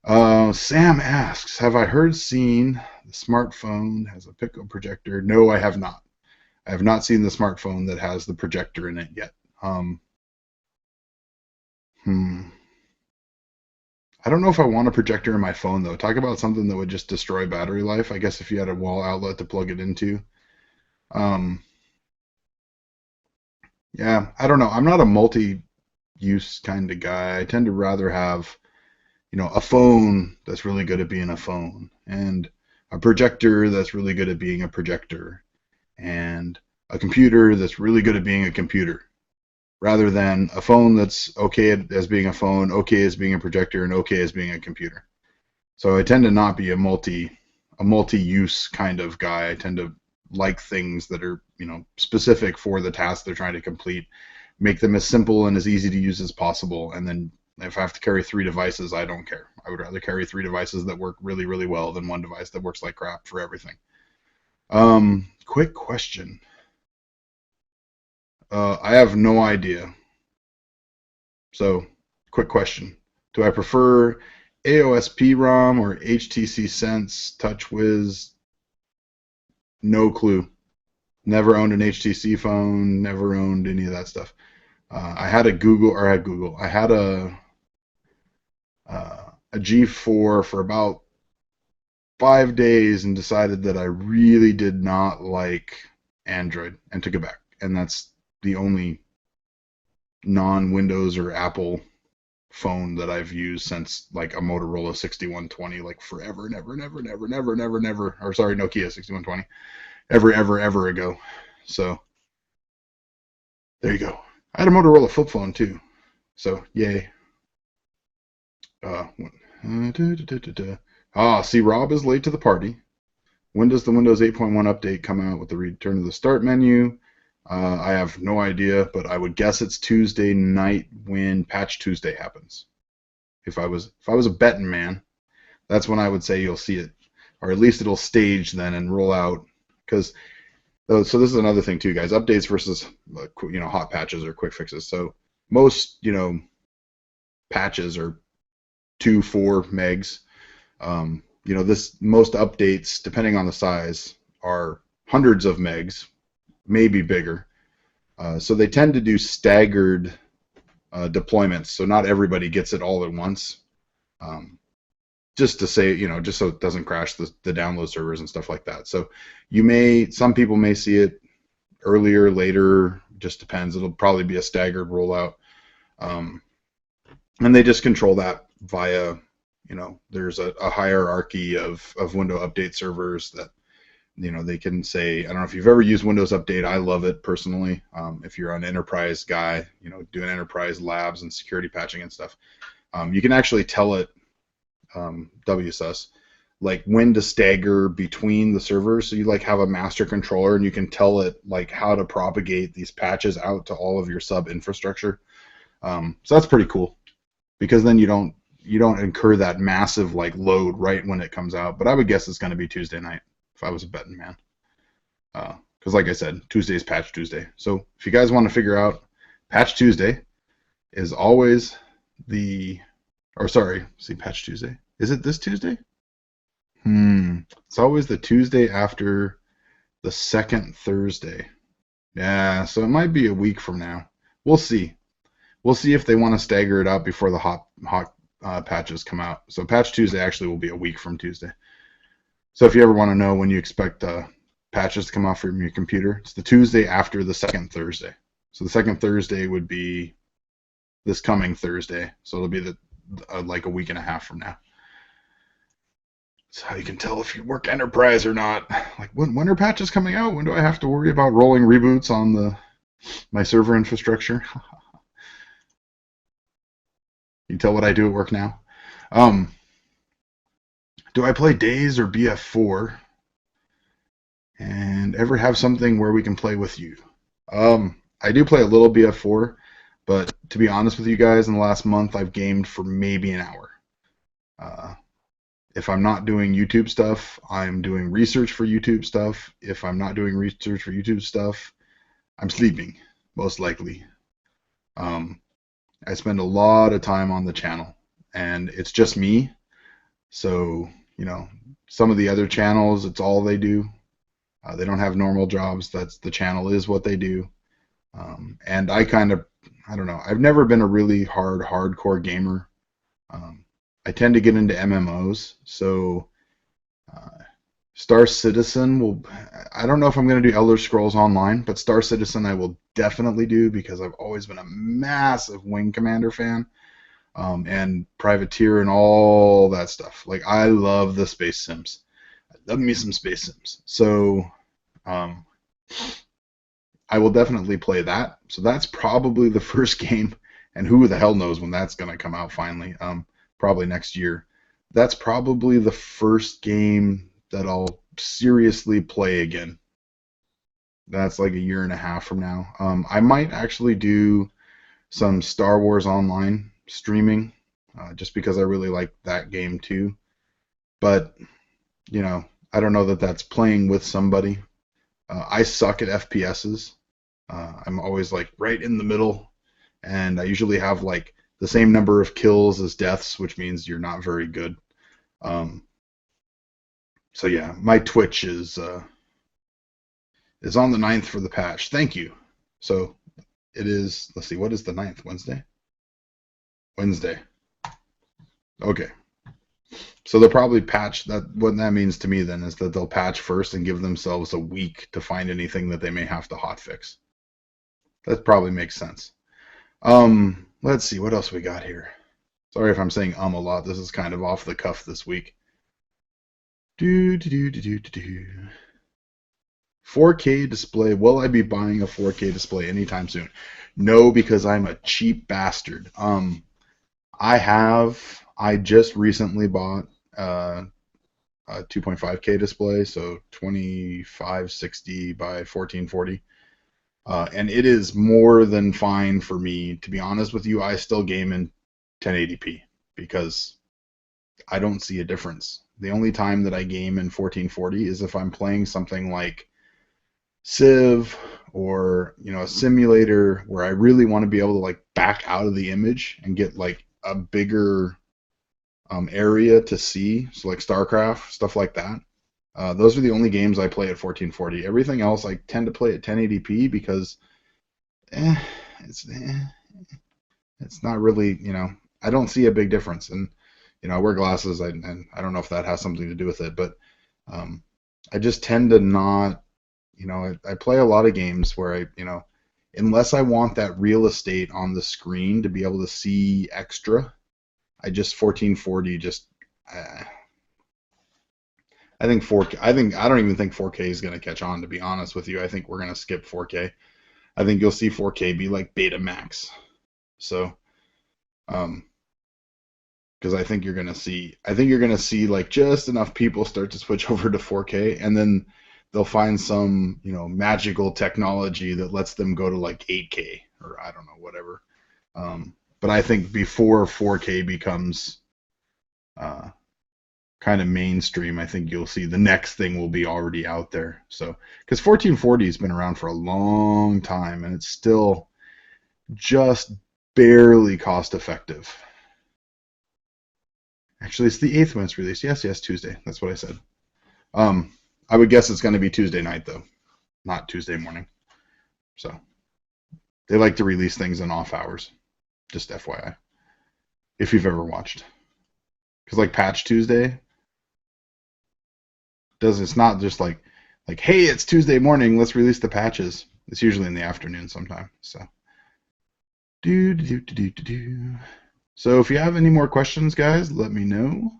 Sam asks, have I heard seen the smartphone has a Pico projector? No, I have not. I have not seen the smartphone that has the projector in it yet. Um, hmm. I don't know if I want a projector in my phone though. Talk about something that would just destroy battery life. I guess if you had a wall outlet to plug it into. Um, yeah, I don't know. I'm not a multi-use kind of guy. I tend to rather have, you know, a phone that's really good at being a phone and a projector that's really good at being a projector and a computer that's really good at being a computer rather than a phone that's okay as being a phone, okay as being a projector, and okay as being a computer. So I tend to not be a multi-use kind of guy. I tend to like things that are, you know, specific for the task they're trying to complete, make them as simple and as easy to use as possible, and then if I have to carry 3 devices, I don't care. I would rather carry 3 devices that work really, really well than one device that works like crap for everything. Quick question. I have no idea. So, quick question. Do I prefer AOSP ROM or HTC Sense TouchWiz? No clue. Never owned an HTC phone. Never owned any of that stuff. I had a Google, or I had Google. I had a G4 for about 5 days and decided that I really did not like Android and took it back. And that's the only non-Windows or Apple phone that I've used since like a Motorola 6120, like forever, never, or sorry, Nokia 6120, ever ago. So there you go. I had a Motorola flip phone too. So yay. Uh, see, Rob is late to the party. When does the Windows 8.1 update come out with the return to the start menu? I have no idea, but I would guess it's Tuesday night when Patch Tuesday happens. If I was a betting man, that's when I would say you'll see it, or at least it'll stage then and roll out. Because so this is another thing too, guys. Updates versus hot patches or quick fixes. So most patches are 2-4 megs. This most updates, depending on the size, are hundreds of megs, maybe bigger. So they tend to do staggered deployments, so not everybody gets it all at once. Just to say, just so it doesn't crash the download servers and stuff like that. So some people may see it earlier, later, just depends. It'll probably be a staggered rollout. And they just control that via, there's a hierarchy of window update servers that, they can say, I don't know if you've ever used Windows Update. I love it personally. If you're an enterprise guy, doing enterprise labs and security patching and stuff, you can actually tell it, WSUS, like when to stagger between the servers. So you like have a master controller and you can tell it like how to propagate these patches out to all of your sub infrastructure. So that's pretty cool because then you don't incur that massive like load right when it comes out. But I would guess it's going to be Tuesday night if I was a betting man. Because like I said, Tuesday is Patch Tuesday. So if you guys want to figure out, Patch Tuesday is always Patch Tuesday. Is it this Tuesday? It's always the Tuesday after the second Thursday. Yeah, so it might be a week from now. We'll see. We'll see if they want to stagger it out before the hot patches come out. So Patch Tuesday actually will be a week from Tuesday. So if you ever want to know when you expect patches to come out from your computer, it's the Tuesday after the second Thursday. So the second Thursday would be this coming Thursday. So it'll be like a week and a half from now. That's how you can tell if you work enterprise or not. Like when are patches coming out? When do I have to worry about rolling reboots on my server infrastructure? You can tell what I do at work now. Do I play Days or BF4? And ever have something where we can play with you? I do play a little BF4, but to be honest with you guys, in the last month I've gamed for maybe an hour. If I'm not doing YouTube stuff, I'm doing research for YouTube stuff. If I'm not doing research for YouTube stuff, I'm sleeping. most likely. Um, I spend a lot of time on the channel, and it's just me. So, some of the other channels, it's all they do. They don't have normal jobs. That's the channel is what they do. And I don't know. I've never been a really hardcore gamer. I tend to get into MMOs. So, uh, Star Citizen will. I don't know if I'm going to do Elder Scrolls Online, but Star Citizen I will definitely do because I've always been a massive Wing Commander fan, and Privateer and all that stuff. Like I love the space sims. I love me some space sims. So um, I will definitely play that. So that's probably the first game, and who the hell knows when that's going to come out finally. Probably next year. That's probably the first game that I'll seriously play again. That's like a year and a half from now. I might actually do some Star Wars Online streaming, just because I really like that game too. But, I don't know that that's playing with somebody. I suck at FPSs. I'm always like right in the middle, and I usually have like the same number of kills as deaths, which means you're not very good. Um, so yeah, my Twitch is on the 9th for the patch. Thank you. So it is. Let's see, what is the 9th? Wednesday. Wednesday. Okay. So they'll probably patch that. What that means to me then is that they'll patch first and give themselves a week to find anything that they may have to hotfix. That probably makes sense. Let's see what else we got here. Sorry if I'm saying a lot. This is kind of off the cuff this week. 4K display. Will I be buying a 4K display anytime soon? No, because I'm a cheap bastard. I just recently bought a 2.5K display, so 2560 by 1440. And it is more than fine for me. To be honest with you, I still game in 1080p because I don't see a difference. The only time that I game in 1440 is if I'm playing something like Civ or a simulator where I really want to be able to like back out of the image and get like a bigger area to see. So like StarCraft, stuff like that. Those are the only games I play at 1440. Everything else I tend to play at 1080p because eh, it's eh, it's not really, I don't see a big difference. And I wear glasses, and I don't know if that has something to do with it, but um, I just tend to not, I play a lot of games where unless I want that real estate on the screen to be able to see extra, I just 1440 just. I think 4K. I don't even think 4K is going to catch on. To be honest with you, I think we're going to skip 4K. I think you'll see 4K be like Betamax. So, um, because I think you're going to see like just enough people start to switch over to 4K, and then they'll find some magical technology that lets them go to like 8K or I don't know whatever. But I think before 4K becomes uh, kind of mainstream, I think you'll see the next thing will be already out there. So, because 1440 has been around for a long time and it's still just barely cost effective. Actually, it's the 8th when it's released. Yes, Tuesday. That's what I said. I would guess it's going to be Tuesday night though, not Tuesday morning. So, they like to release things in off hours. Just FYI, if you've ever watched, because like Patch Tuesday it's not just like hey, it's Tuesday morning, let's release the patches. It's usually in the afternoon sometime. So so if you have any more questions, guys, let me know.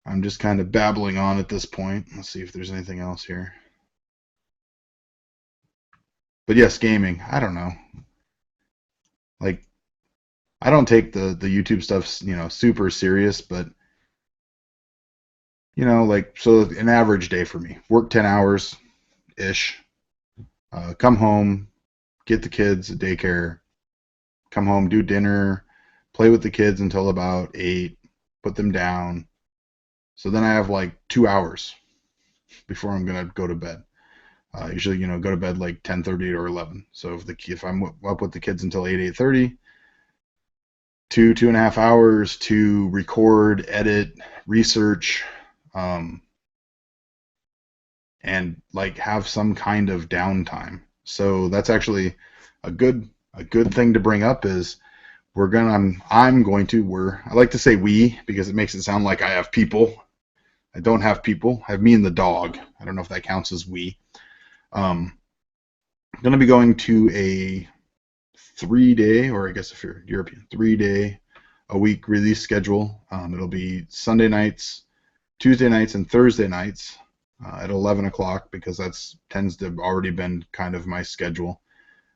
I'm just kind of babbling on at this point. Let's see if there's anything else here. But yes, gaming, I don't know, like I don't take the YouTube stuff super serious, but like, so an average day for me, work 10 hours ish, come home, get the kids at daycare, come home, do dinner, play with the kids until about 8, put them down. So then I have like 2 hours before I'm going to go to bed. Usually, go to bed like 10:30 or 11. So if I'm up with the kids until 8:30, 2.5 hours to record, edit, research, um, and like have some kind of downtime. So that's actually a good thing to bring up is I'm going to I like to say we because it makes it sound like I have people. I don't have people. I have me and the dog. I don't know if that counts as we. I'm going to be going to a 3-day, or I guess if you're European, 3-day a week release schedule. It'll be Sunday nights, Tuesday nights, and Thursday nights at 11 o'clock because that's tends to have already been kind of my schedule.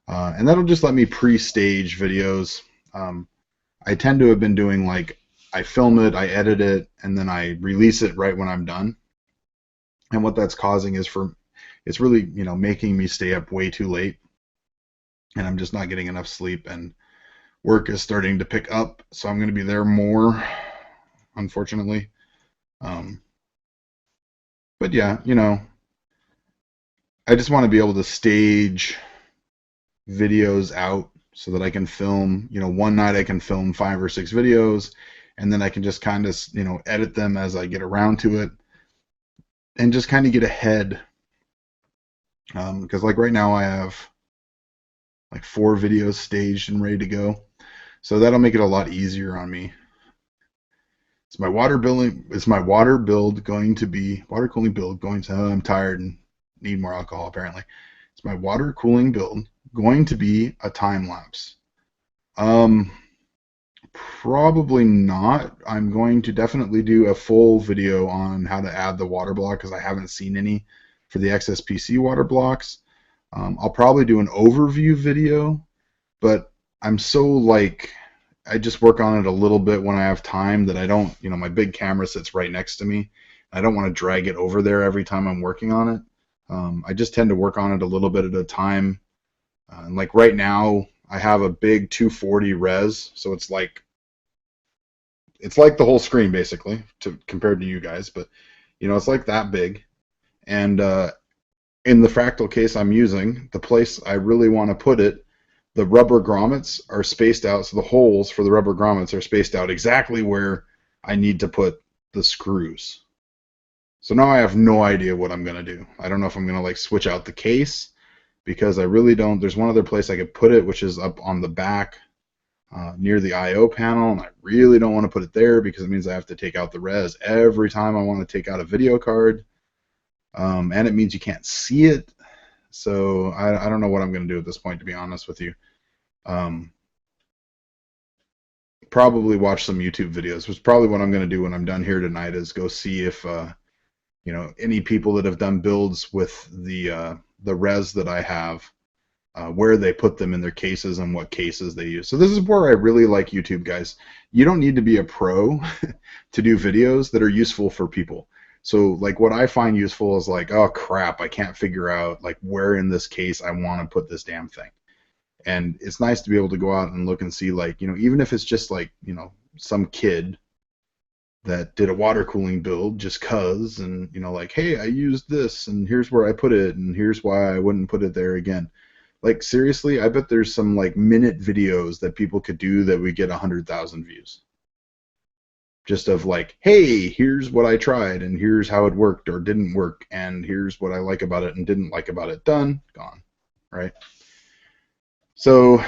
And that'll just let me pre-stage videos. I tend to have been doing like I film it, I edit it, and then I release it right when I'm done. And what that's causing is it's really, making me stay up way too late, and I'm just not getting enough sleep, and work is starting to pick up, so I'm going to be there more, unfortunately. Um, but yeah, I just want to be able to stage videos out so that I can film, one night I can film 5 or 6 videos, and then I can just kind of, edit them as I get around to it and just kind of get ahead. Because like right now I have like 4 videos staged and ready to go. So that'll make it a lot easier on me. Is my water build going to be water cooling build going to I'm tired and need more alcohol apparently. Is my water cooling build going to be a time lapse? Probably not. I'm going to definitely do a full video on how to add the water block because I haven't seen any for the XSPC water blocks. I'll probably do an overview video, but I'm so like I just work on it a little bit when I have time that I don't, my big camera sits right next to me. I don't want to drag it over there every time I'm working on it. I just tend to work on it a little bit at a time. And like right now, I have a big 240 res, so it's like the whole screen basically, compared to you guys, but it's like that big. And in the fractal case I'm using, the place I really want to put it, the rubber grommets are spaced out, so the holes for the rubber grommets are spaced out exactly where I need to put the screws. So now I have no idea what I'm going to do. I don't know if I'm going to like switch out the case because I really don't. There's one other place I could put it, which is up on the back near the I/O panel, and I really don't want to put it there because it means I have to take out the res every time I want to take out a video card, and it means you can't see it. So I don't know what I'm going to do at this point, to be honest with you. Probably watch some YouTube videos, which is probably what I'm going to do when I'm done here tonight, is go see if any people that have done builds with the res that I have, where they put them in their cases and what cases they use. So this is where I really like YouTube, guys. You don't need to be a pro to do videos that are useful for people. So like what I find useful is like, oh crap, I can't figure out like where in this case I want to put this damn thing. And it's nice to be able to go out and look and see, like, even if it's just like, some kid that did a water cooling build just cuz, and like, hey, I used this and here's where I put it and here's why I wouldn't put it there again. Like seriously, I bet there's some like minute videos that people could do that would get 100,000 views. Just of like, hey, here's what I tried and here's how it worked or didn't work and here's what I like about it and didn't like about it. Done, gone, right? So,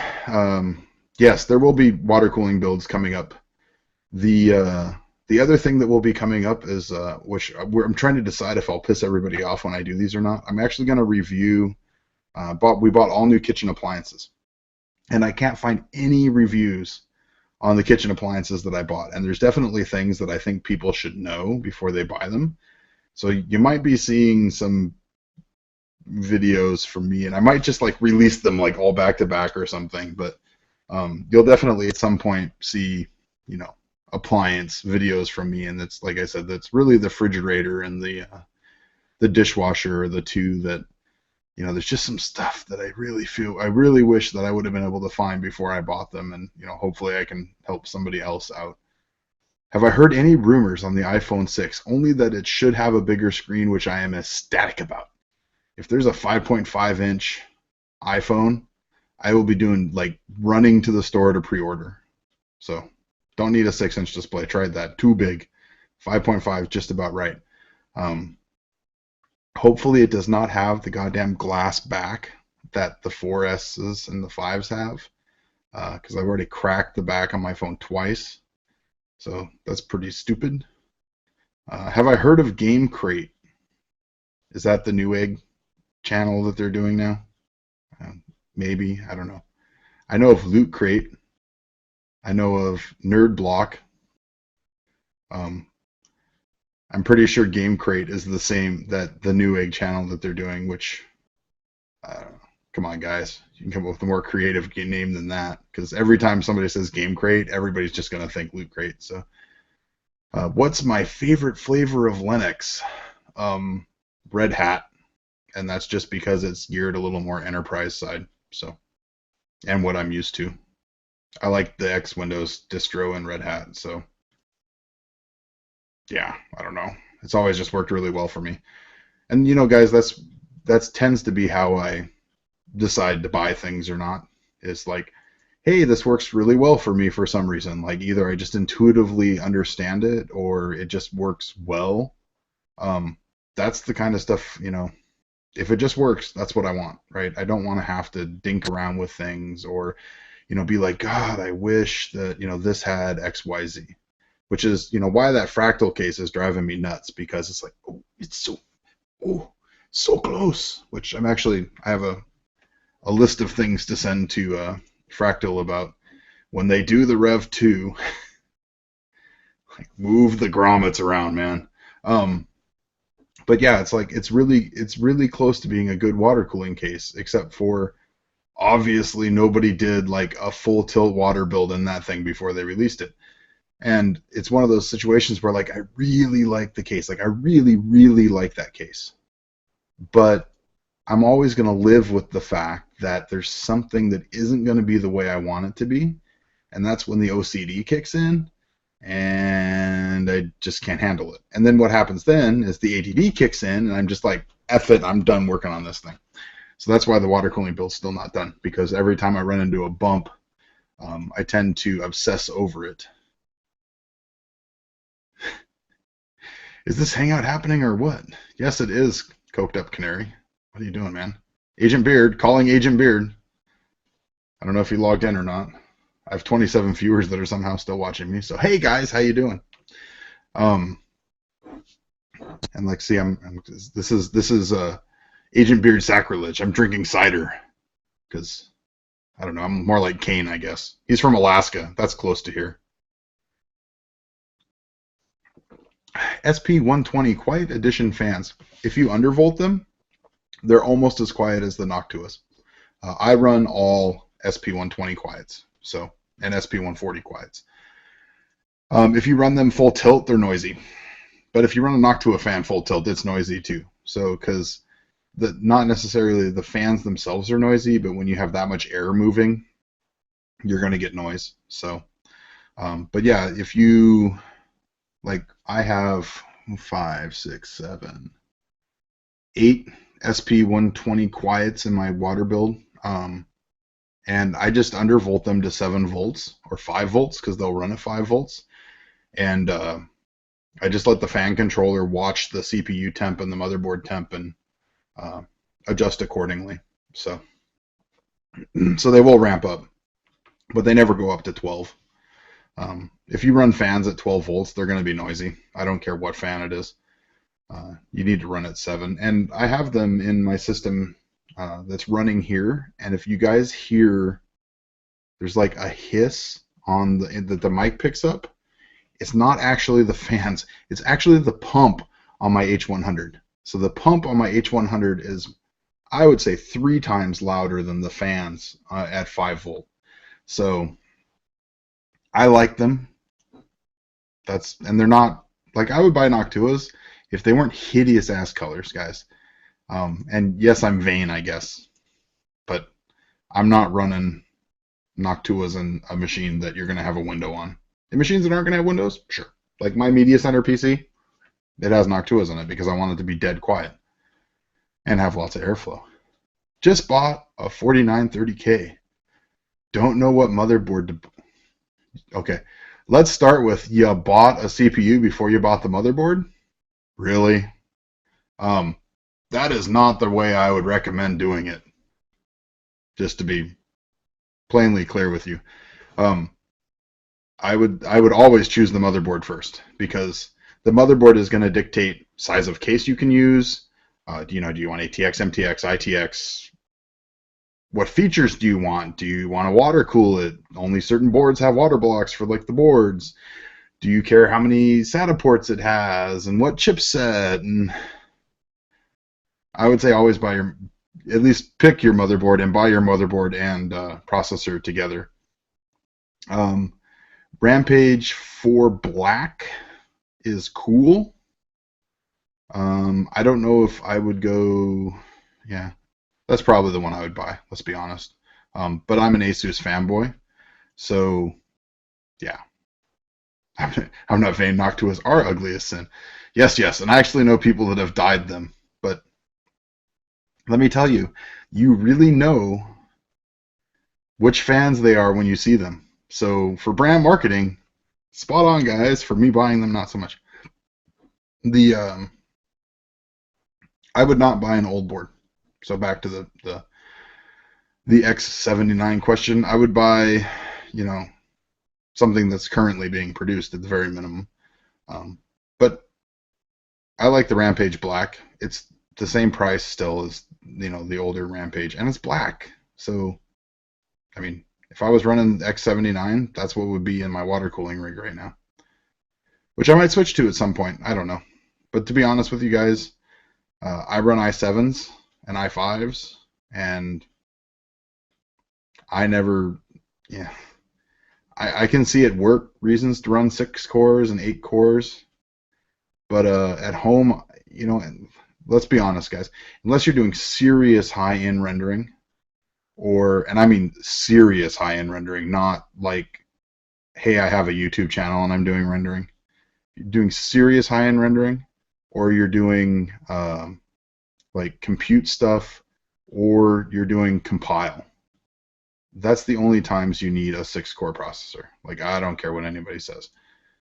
yes, there will be water cooling builds coming up. The other thing that will be coming up is, I'm trying to decide if I'll piss everybody off when I do these or not. I'm actually going to review, we bought all new kitchen appliances. And I can't find any reviews on the kitchen appliances that I bought. And there's definitely things that I think people should know before they buy them. So you might be seeing some videos from me, and I might just like release them like all back to back or something, but you'll definitely at some point see appliance videos from me, and that's, like I said, that's really the refrigerator and the dishwasher are the two that there's just some stuff that I really wish that I would have been able to find before I bought them, and hopefully I can help somebody else out. Have I heard any rumors on the iPhone 6? Only that it should have a bigger screen, which I am ecstatic about. if there's a 5.5 inch iPhone, I will be doing like running to the store to pre-order. So don't need a 6-inch display. Tried that. Too big. 5.5 just about right. Hopefully it does not have the goddamn glass back that the 4S's and the 5s have, because I've already cracked the back on my phone twice. So that's pretty stupid. Have I heard of Game Crate? Is that the Newegg channel that they're doing now? Maybe. I don't know. I know of Loot Crate. I know of Nerd Block. I'm pretty sure Game Crate is the same, that the Newegg channel that they're doing, which, come on, guys. You can come up with a more creative name than that, because every time somebody says Game Crate, everybody's just going to think Loot Crate. So, what's my favorite flavor of Linux? Red Hat, and that's just because it's geared a little more enterprise side. So, and what I'm used to. I like the X Windows distro in Red Hat, so yeah, I don't know. It's always just worked really well for me. And you know, guys, that's tends to be how I decide to buy things or not. It's like, hey, this works really well for me for some reason. Like either I just intuitively understand it or it just works well. That's the kind of stuff, you know, if it just works, that's what I want, right? I don't want to have to dink around with things or, you know, be like, God, I wish that, you know, this had XYZ, which is, you know, why that fractal case is driving me nuts, because it's like, oh, it's so close, which I have a list of things to send to Fractal about when they do the Rev 2, like move the grommets around, man. But yeah, it's like it's really close to being a good water cooling case, except for obviously nobody did like a full tilt water build in that thing before they released it. And it's one of those situations where like I really like the case, like I really like that case. But I'm always going to live with the fact that there's something that isn't going to be the way I want it to be, and that's when the OCD kicks in and I just can't handle it. And then what happens then is the ADD kicks in and I'm just like, F it, I'm done working on this thing. So that's why the water cooling build's still not done, because every time I run into a bump, I tend to obsess over it. Is this hangout happening or what? Yes, it is, Coked Up Canary. What are you doing, man? Agent Beard, calling Agent Beard. I don't know if he logged in or not. I have 27 viewers that are somehow still watching me. So, hey guys, how you doing? And like, see, this is Agent Beard sacrilege. I'm drinking cider because I don't know. I'm more like Kane, I guess. He's from Alaska. That's close to here. SP120 Quiet Edition fans. If you undervolt them, they're almost as quiet as the Noctuas. I run all SP120 quiets, so, and SP140 quiets. If you run them full tilt, they're noisy. But if you run a Noctua fan full tilt, it's noisy too. So, because not necessarily the fans themselves are noisy, but when you have that much air moving, you're going to get noise. So, but yeah, if you, like, I have 5, 6, 7, 8 SP120 quiets in my water build, and I just undervolt them to 7 volts or 5 volts because they'll run at 5 volts, and I just let the fan controller watch the CPU temp and the motherboard temp and adjust accordingly. So they will ramp up, but they never go up to 12. If you run fans at 12 volts, they're going to be noisy. I don't care what fan it is. You need to run at 7. And I have them in my system that's running here. And if you guys hear, there's like a hiss on that the mic picks up. It's not actually the fans. It's actually the pump on my H100. So the pump on my H100 is, I would say, 3 times louder than the fans at 5 volt. So I like them. And they're not, like, I would buy Noctuas if they weren't hideous ass colors, guys. And yes, I'm vain, I guess, but I'm not running Noctuas in a machine that you're going to have a window on. The machines that aren't going to have windows, sure. Like my Media Center PC, it has Noctuas in it because I want it to be dead quiet. and have lots of airflow. Just bought a 4930K. Don't know what motherboard to... Okay, let's start with you bought a CPU before you bought the motherboard? Really? That is not the way I would recommend doing it. Just to be plainly clear with you. I would always choose the motherboard first, because the motherboard is going to dictate size of case you can use. Do you want ATX, MTX, ITX? What features do you want? Do you want to water cool it? Only certain boards have water blocks for like the boards. Do you care how many SATA ports it has and what chipset? And I would say always buy at least pick your motherboard and buy your motherboard and processor together. Rampage 4 Black is cool. I don't know if I would go... Yeah, that's probably the one I would buy, let's be honest. But I'm an Asus fanboy, so yeah. I'm not vain. Noctuas are ugly as sin. Yes, and I actually know people that have dyed them. But let me tell you, you really know which fans they are when you see them. So for brand marketing, spot on, guys. For me buying them, not so much. I would not buy an old board. So back to the X79 question, I would buy, something that's currently being produced at the very minimum. But I like the Rampage Black. It's the same price still as the older Rampage, and it's black. So, I mean, if I was running X79, that's what would be in my water cooling rig right now, which I might switch to at some point. I don't know. But to be honest with you guys, I run i7s and i5s, and I never, I can see at work reasons to run 6 cores and 8 cores, but at home, let's be honest, guys, unless you're doing serious high-end rendering, and I mean serious high-end rendering, not like, hey, I have a YouTube channel and I'm doing rendering. You're doing serious high-end rendering, or you're doing like compute stuff, or you're doing compile. That's the only times you need a 6-core processor. Like, I don't care what anybody says.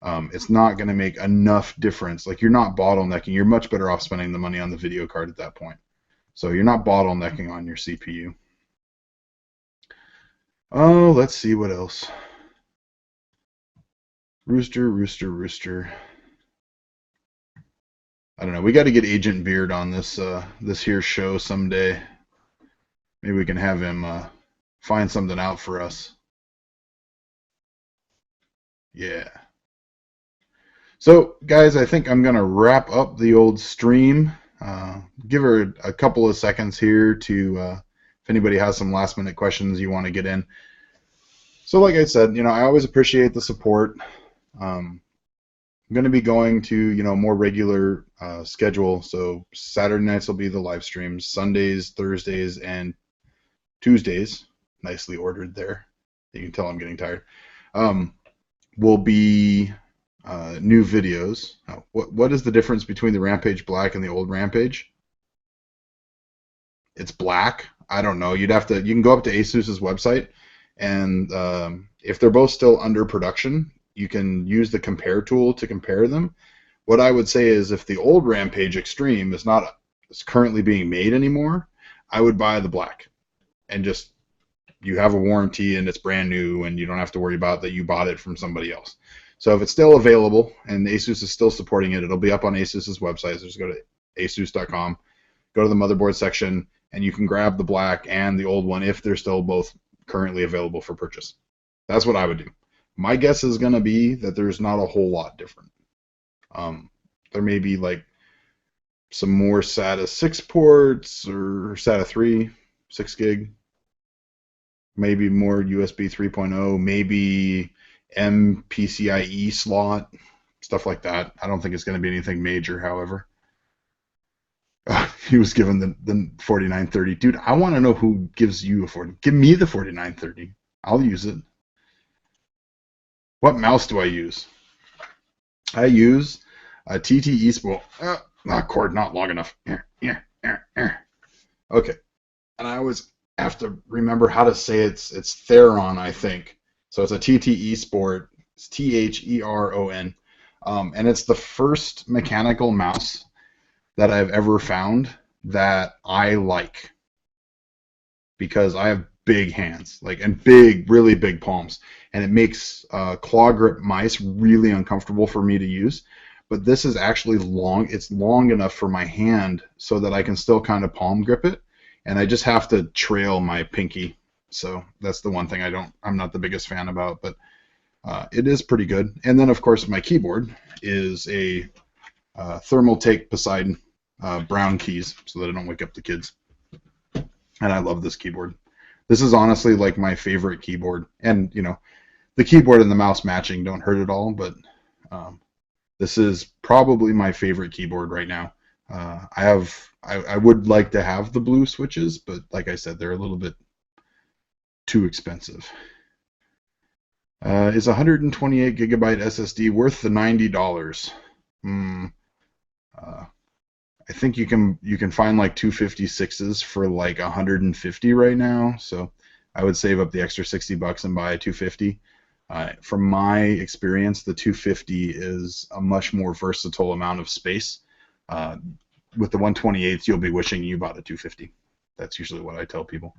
It's not going to make enough difference. Like, you're not bottlenecking. You're much better off spending the money on the video card at that point. So you're not bottlenecking on your CPU. Oh, let's see what else. Rooster. I don't know. We got to get Agent Beard on this here show someday. Maybe we can have him find something out for us. Yeah. So, guys, I think I'm going to wrap up the old stream. Give her a couple of seconds here to, if anybody has some last-minute questions you want to get in. So, like I said, I always appreciate the support. I'm going to be going to, more regular schedule. So, Saturday nights will be the live streams. Sundays, Thursdays, and Tuesdays, nicely ordered there. You can tell I'm getting tired. Will be new videos. What is the difference between the Rampage Black and the old Rampage? It's black. I don't know. You can go up to Asus's website, and if they're both still under production, you can use the compare tool to compare them. What I would say is, if the old Rampage Extreme is currently being made anymore, I would buy the black, and just, you have a warranty and it's brand new, and you don't have to worry about that you bought it from somebody else. So if it's still available and Asus is still supporting it, it'll be up on Asus's website. So just go to asus.com, go to the motherboard section, and you can grab the black and the old one if they're still both currently available for purchase. That's what I would do. My guess is going to be that there's not a whole lot different. There may be like some more SATA 6 ports or SATA 3, 6 gig. Maybe more USB 3.0, maybe MPCIe slot, stuff like that. I don't think it's going to be anything major, however. He was given the 4930. Dude, I want to know who gives you a 40. Give me the 4930. I'll use it. What mouse do I use? I use a TT East. Well, cord not long enough. Okay. And I always have to remember how to say it's Theron, I think. So it's a TTE Sport. It's Theron. And it's the first mechanical mouse that I've ever found that I like because I have big hands, like, and big, really big palms, and it makes claw grip mice really uncomfortable for me to use. But this is actually long. It's long enough for my hand so that I can still kind of palm grip it, and I just have to trail my pinky. So that's the one thing I'm not the biggest fan about, but it is pretty good. And then of course my keyboard is a thermal take Poseidon brown keys so that I don't wake up the kids. And I love this keyboard. This is honestly like my favorite keyboard. And the keyboard and the mouse matching don't hurt at all, but um, this is probably my favorite keyboard right now. I would like to have the blue switches, but like I said, they're a little bit too expensive. Is 128 gigabyte SSD worth the $90? Uh, I think you can find like 256s for like 150 right now. So I would save up the extra $60 and buy a 250. From my experience, the 250 is a much more versatile amount of space. With the 128s, you'll be wishing you bought a 250. That's usually what I tell people.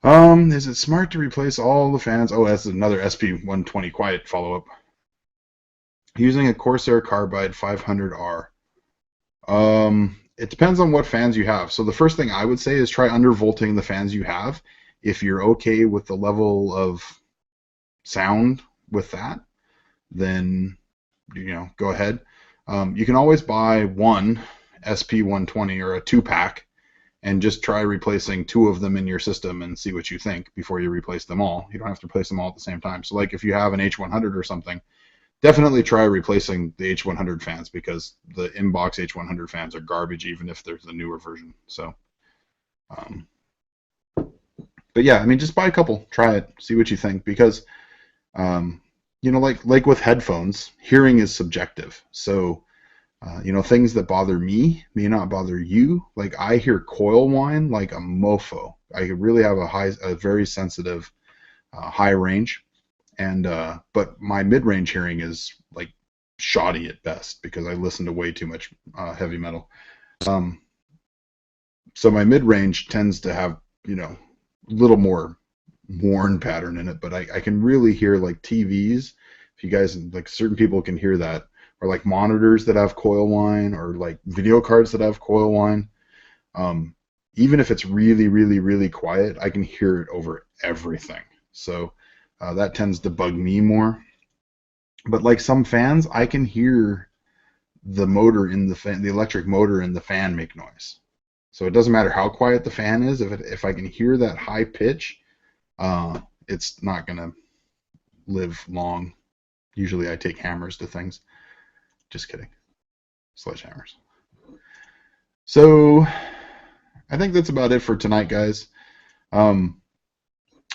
Is it smart to replace all the fans? Oh, that's another SP120 quiet follow-up. Using a Corsair Carbide 500R. It depends on what fans you have. So the first thing I would say is try undervolting the fans you have. If you're okay with the level of sound with that, then go ahead. You can always buy one SP120 or a 2-pack and just try replacing 2 of them in your system and see what you think before you replace them all. You don't have to replace them all at the same time. So like if you have an H100 or something, definitely try replacing the H100 fans because the inbox H100 fans are garbage even if there's a newer version. So, but yeah, I mean, just buy a couple, try it, see what you think because, like with headphones, hearing is subjective. So, things that bother me may not bother you. Like I hear coil whine like a mofo. I really have a very sensitive high range. And but my mid-range hearing is like shoddy at best because I listen to way too much heavy metal. So my mid-range tends to have a little more worn pattern in it, but I can really hear like TVs. If you guys like, certain people can hear that, or like monitors that have coil whine, or like video cards that have coil whine. Even if it's really, really, really quiet, I can hear it over everything. So that tends to bug me more. But like some fans, I can hear the motor in the fan, the electric motor in the fan make noise. So it doesn't matter how quiet the fan is. If I can hear that high pitch, it's not gonna live long. Usually I take hammers to things. Just kidding. Sledgehammers. So I think that's about it for tonight, guys.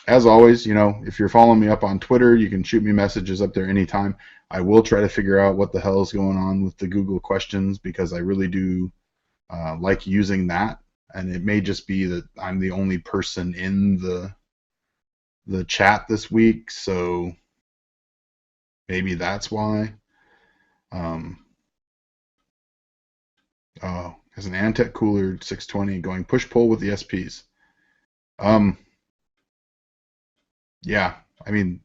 As always, if you're following me up on Twitter, you can shoot me messages up there anytime. I will try to figure out what the hell is going on with the Google questions because I really do like using that. And it may just be that I'm the only person in the chat this week, so maybe that's why. Has an Antec cooler 620 going push-pull with the SPs. Yeah, I mean,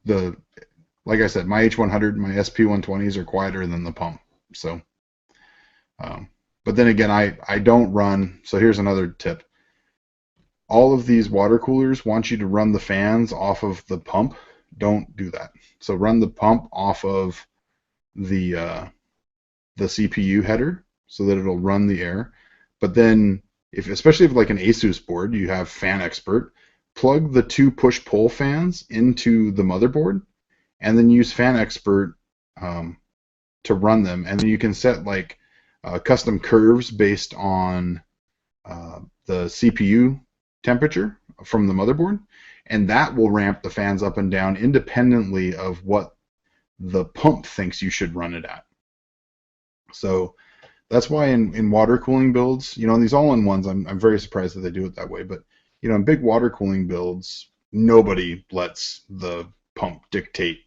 like I said, my H100 and my SP120s are quieter than the pump. So, but then again, I don't run. So here's another tip. All of these water coolers want you to run the fans off of the pump. Don't do that. So run the pump off of the CPU header so that it'll run the air. But then, especially if like an Asus board, you have Fan Expert, plug the 2 push-pull fans into the motherboard, and then use Fan Expert to run them. And then you can set like custom curves based on the CPU temperature from the motherboard, and that will ramp the fans up and down independently of what the pump thinks you should run it at. So That's why in water cooling builds, in these all-in-ones, I'm very surprised that they do it that way. But in big water cooling builds, nobody lets the pump dictate,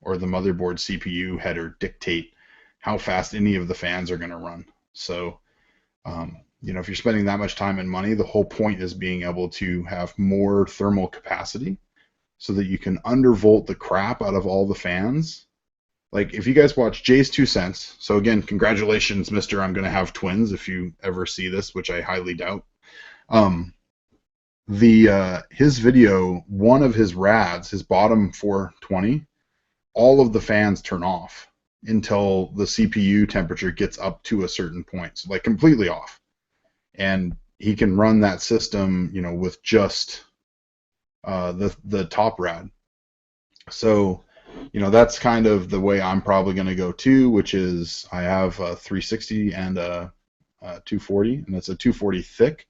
or the motherboard CPU header dictate how fast any of the fans are going to run. So, if you're spending that much time and money, the whole point is being able to have more thermal capacity so that you can undervolt the crap out of all the fans. Like, if you guys watch Jay's 2 cents, so again, congratulations, Mr. I'm going to have twins if you ever see this, which I highly doubt. His video, one of his rads, his bottom 420, all of the fans turn off until the CPU temperature gets up to a certain point, so like completely off. And he can run that system, with just the top rad. So, that's kind of the way I'm probably going to go too, which is I have a 360 and a 240, and it's a 240 thick.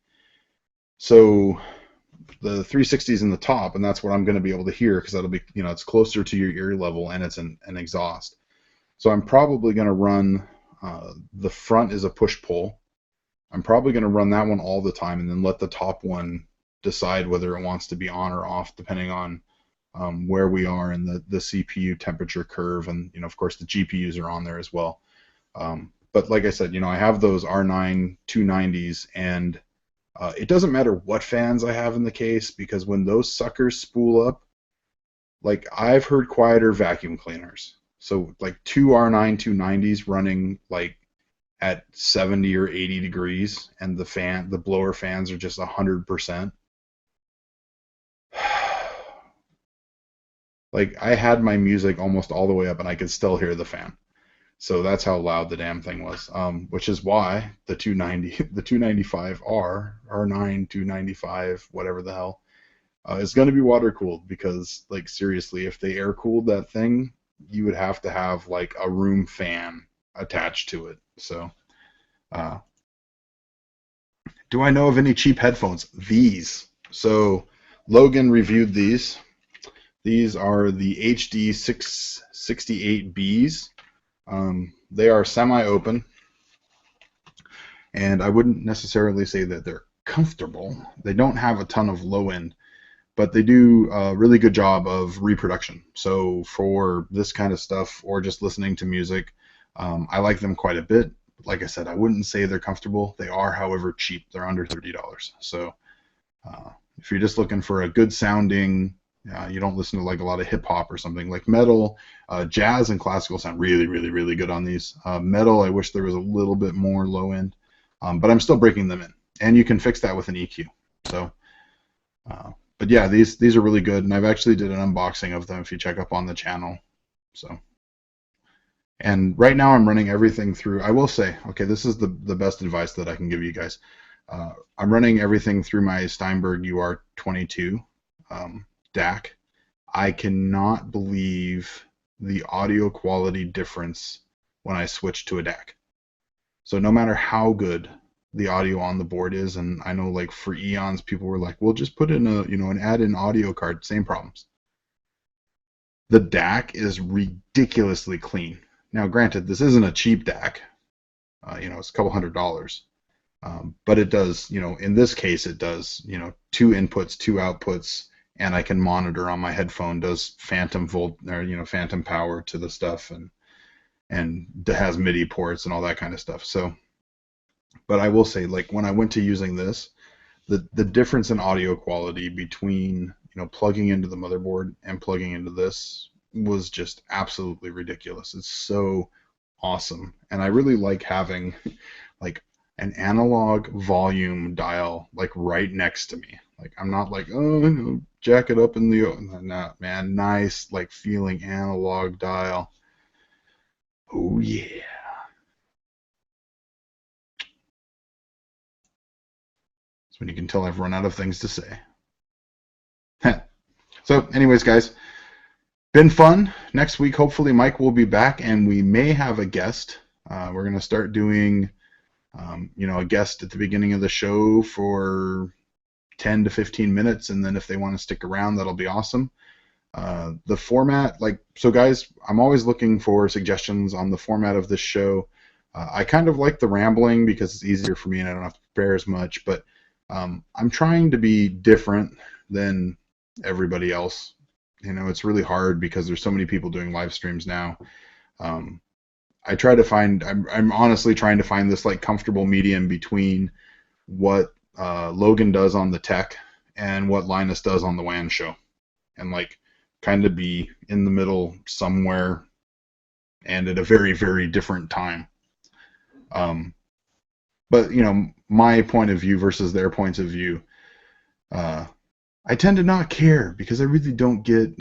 So the 360 is in the top, and that's what I'm going to be able to hear because that'll be, it's closer to your ear level, and it's an exhaust. So I'm probably going to run, the front is a push-pull. I'm probably going to run that one all the time and then let the top one decide whether it wants to be on or off depending on where we are in the CPU temperature curve, and of course the GPUs are on there as well. But like I said, I have those R9 290s, and it doesn't matter what fans I have in the case, because when those suckers spool up, like I've heard quieter vacuum cleaners. So like two R9 290s running like at 70 or 80 degrees, and the blower fans are just 100%. Like, I had my music almost all the way up and I could still hear the fan. So that's how loud the damn thing was. Which is why the 295R, R9 295, whatever the hell, is going to be water cooled, because, like, seriously, if they air cooled that thing, you would have to have like a room fan attached to it. So, do I know of any cheap headphones? These. So Logan reviewed these. These are the HD 668Bs. They are semi-open, and I wouldn't necessarily say that they're comfortable. They don't have a ton of low end, but they do a really good job of reproduction. So for this kind of stuff, or just listening to music, I like them quite a bit. Like I said, I wouldn't say they're comfortable. They are, however, cheap. They're under $30. So if you're just looking for a good sounding, you don't listen to like a lot of hip hop or something, like metal, jazz and classical sound really, really, really good on these. Metal, I wish there was a little bit more low end, but I'm still breaking them in, and you can fix that with an EQ. So, but yeah, these are really good, and I've actually did an unboxing of them if you check up on the channel. So, and right now I'm running everything through. I will say, okay, this is the best advice that I can give you guys. I'm running everything through my Steinberg UR22 DAC. I cannot believe the audio quality difference when I switch to a DAC. So no matter how good the audio on the board is, and I know like for eons people were like, well, just put in an add-in audio card, same problems. The DAC is ridiculously clean. Now granted, this isn't a cheap DAC. It's a couple $100. But it does, in this case, it does, 2 inputs, 2 outputs, and I can monitor on my headphone, does phantom power to the stuff, and it has MIDI ports and all that kind of stuff. So, but I will say, like, when I went to using this, the difference in audio quality between, plugging into the motherboard and plugging into this was just absolutely ridiculous. It's so awesome. And I really like having like an analog volume dial like right next to me. Like, I'm not like, oh, jack it up in the, no, man, nice, like, feeling analog dial. Oh yeah. That's when you can tell I've run out of things to say. So anyways, guys, been fun. Next week, hopefully Mike will be back, and we may have a guest. We're going to start doing, a guest at the beginning of the show for 10 to 15 minutes, and then if they want to stick around, that'll be awesome. The format, so guys, I'm always looking for suggestions on the format of this show. I kind of like the rambling because it's easier for me and I don't have to prepare as much, but I'm trying to be different than everybody else. You know, it's really hard because there's so many people doing live streams now. Um, I try to find, I'm honestly trying to find this like comfortable medium between what Logan does on the tech and what Linus does on the WAN show, and like kind of be in the middle somewhere and at a very, very different time. Um, but you know, my point of view versus their points of view, uh, I tend to not care because I really don't get,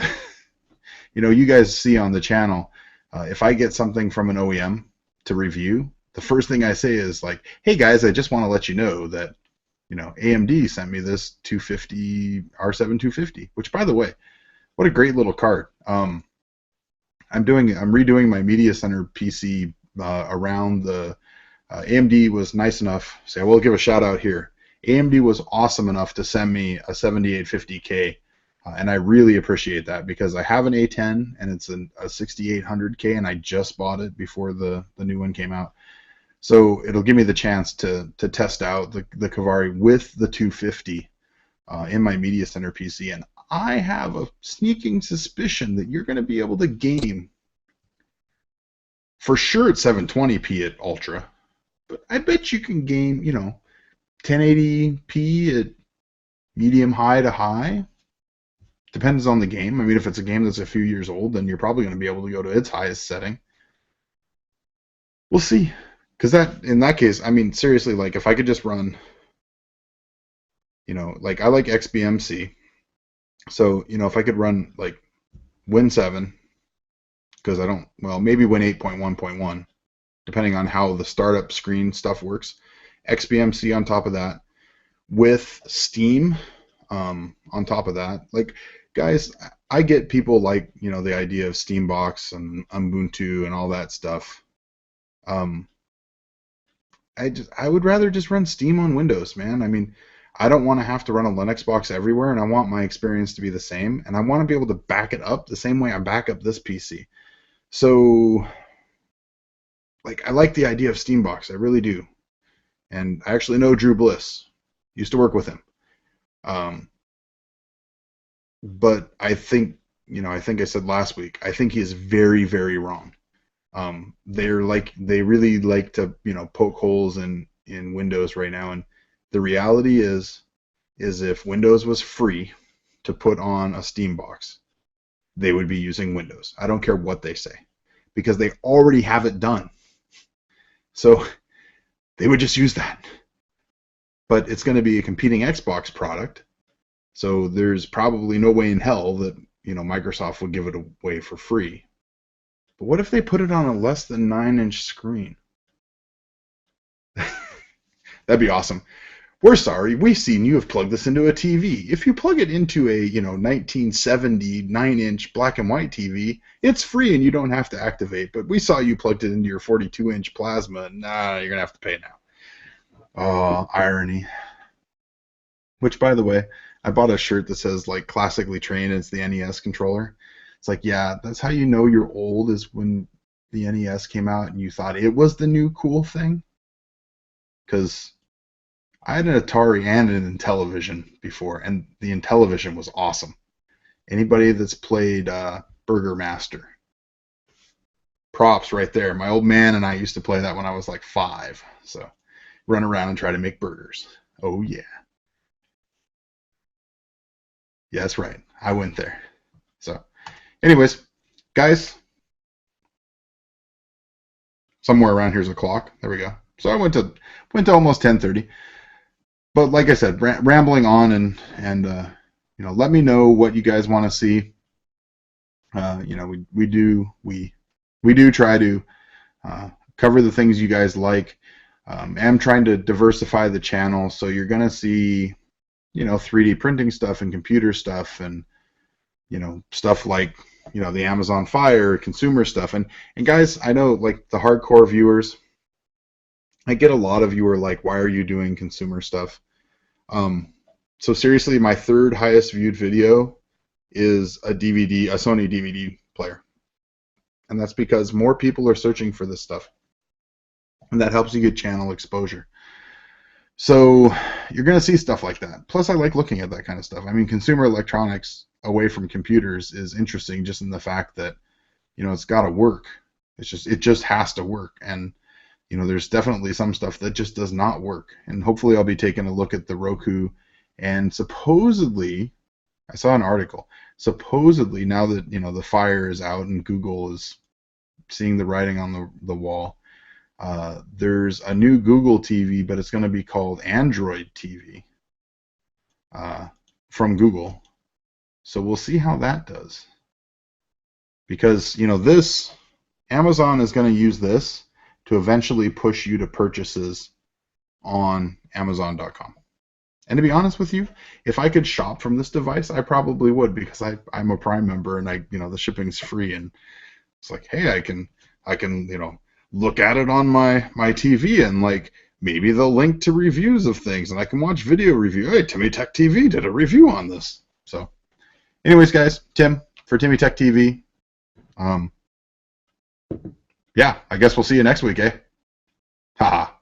you know, you guys see on the channel, if I get something from an OEM to review, the first thing I say is like, hey guys, I just want to let you know that, you know, AMD sent me this 250 R7 250, which by the way, what a great little card. I'm redoing my media center PC around the AMD was nice enough. So I will give a shout out here. AMD was awesome enough to send me a 7850K, and I really appreciate that because I have an A10 and it's a 6800K, and I just bought it before the new one came out. So it'll give me the chance to test out the Kavari with the 250 in my media center PC, and I have a sneaking suspicion that you're going to be able to game for sure at 720p at Ultra, but I bet you can game, you know, 1080p at medium high to high. Depends on the game. I mean, if it's a game that's a few years old, then you're probably going to be able to go to its highest setting. We'll see. Because in that case, I mean, seriously, like if I could just run, you know, like I like XBMC. So, you know, if I could run like Win 7, because I don't, well, maybe Win 8.1.1, depending on how the startup screen stuff works. XBMC on top of that, with Steam on top of that. Like, guys, I get people like, you know, the idea of Steambox and Ubuntu and all that stuff. I would rather just run Steam on Windows, man. I mean, I don't want to have to run a Linux box everywhere, and I want my experience to be the same, and I want to be able to back it up the same way I back up this PC. So, like, I like the idea of Steambox, I really do. And I actually know Drew Bliss. Used to work with him. But I think, you know, I think I said last week, I think he is very, very wrong. They really like to, you know, poke holes in Windows right now, and the reality is if Windows was free to put on a Steam box, they would be using Windows. I don't care what they say, because they already have it done. So they would just use that. But it's going to be a competing Xbox product, so there's probably no way in hell that, you know, Microsoft would give it away for free. But what if they put it on a less than 9-inch screen? That'd be awesome. We're sorry, we've seen you have plugged this into a TV. If you plug it into a, you know, 1970 9-inch black and white TV, it's free and you don't have to activate. But we saw you plugged it into your 42-inch plasma. Nah, you're gonna have to pay now. Oh, irony. Which, by the way, I bought a shirt that says like classically trained. It's the NES controller. It's like, yeah, that's how you know you're old, is when the NES came out and you thought it was the new cool thing. Because I had an Atari and an Intellivision before, and the Intellivision was awesome. Anybody that's played Burger Master, props right there. My old man and I used to play that when I was like 5. So run around and try to make burgers. Oh yeah. Yeah, that's right. I went there. So anyways, guys, somewhere around here's a clock. There we go. So I went to almost 10:30. But like I said, rambling on, and you know, let me know what you guys want to see. You know, we do try to cover the things you guys like. I'm trying to diversify the channel, so you're gonna see, you know, 3D printing stuff and computer stuff, and, you know, stuff like, you know, the Amazon Fire, consumer stuff, and guys, I know like the hardcore viewers, I get a lot of you are like, why are you doing consumer stuff? So seriously, my third highest viewed video is a Sony DVD player. And that's because more people are searching for this stuff. and that helps you get channel exposure. So you're going to see stuff like that. Plus, I like looking at that kind of stuff. I mean, consumer electronics away from computers is interesting just in the fact that, it's got to work. It just has to work. And, there's definitely some stuff that just does not work. And hopefully I'll be taking a look at the Roku. And supposedly, I saw an article, supposedly now that, the fire is out and Google is seeing the writing on the wall, there's a new Google TV, but it's going to be called Android TV from Google. So we'll see how that does. Because, Amazon is going to use this to eventually push you to purchases on Amazon.com. And to be honest with you, if I could shop from this device, I probably would, because I'm a Prime member and the shipping's free, and it's like, hey, I can look at it on my TV, and maybe they'll link to reviews of things and I can watch video review. Hey, TimmyTechTV did a review on this. So anyways, guys, Tim for TimmyTechTV. Yeah, I guess we'll see you next week, eh? Haha.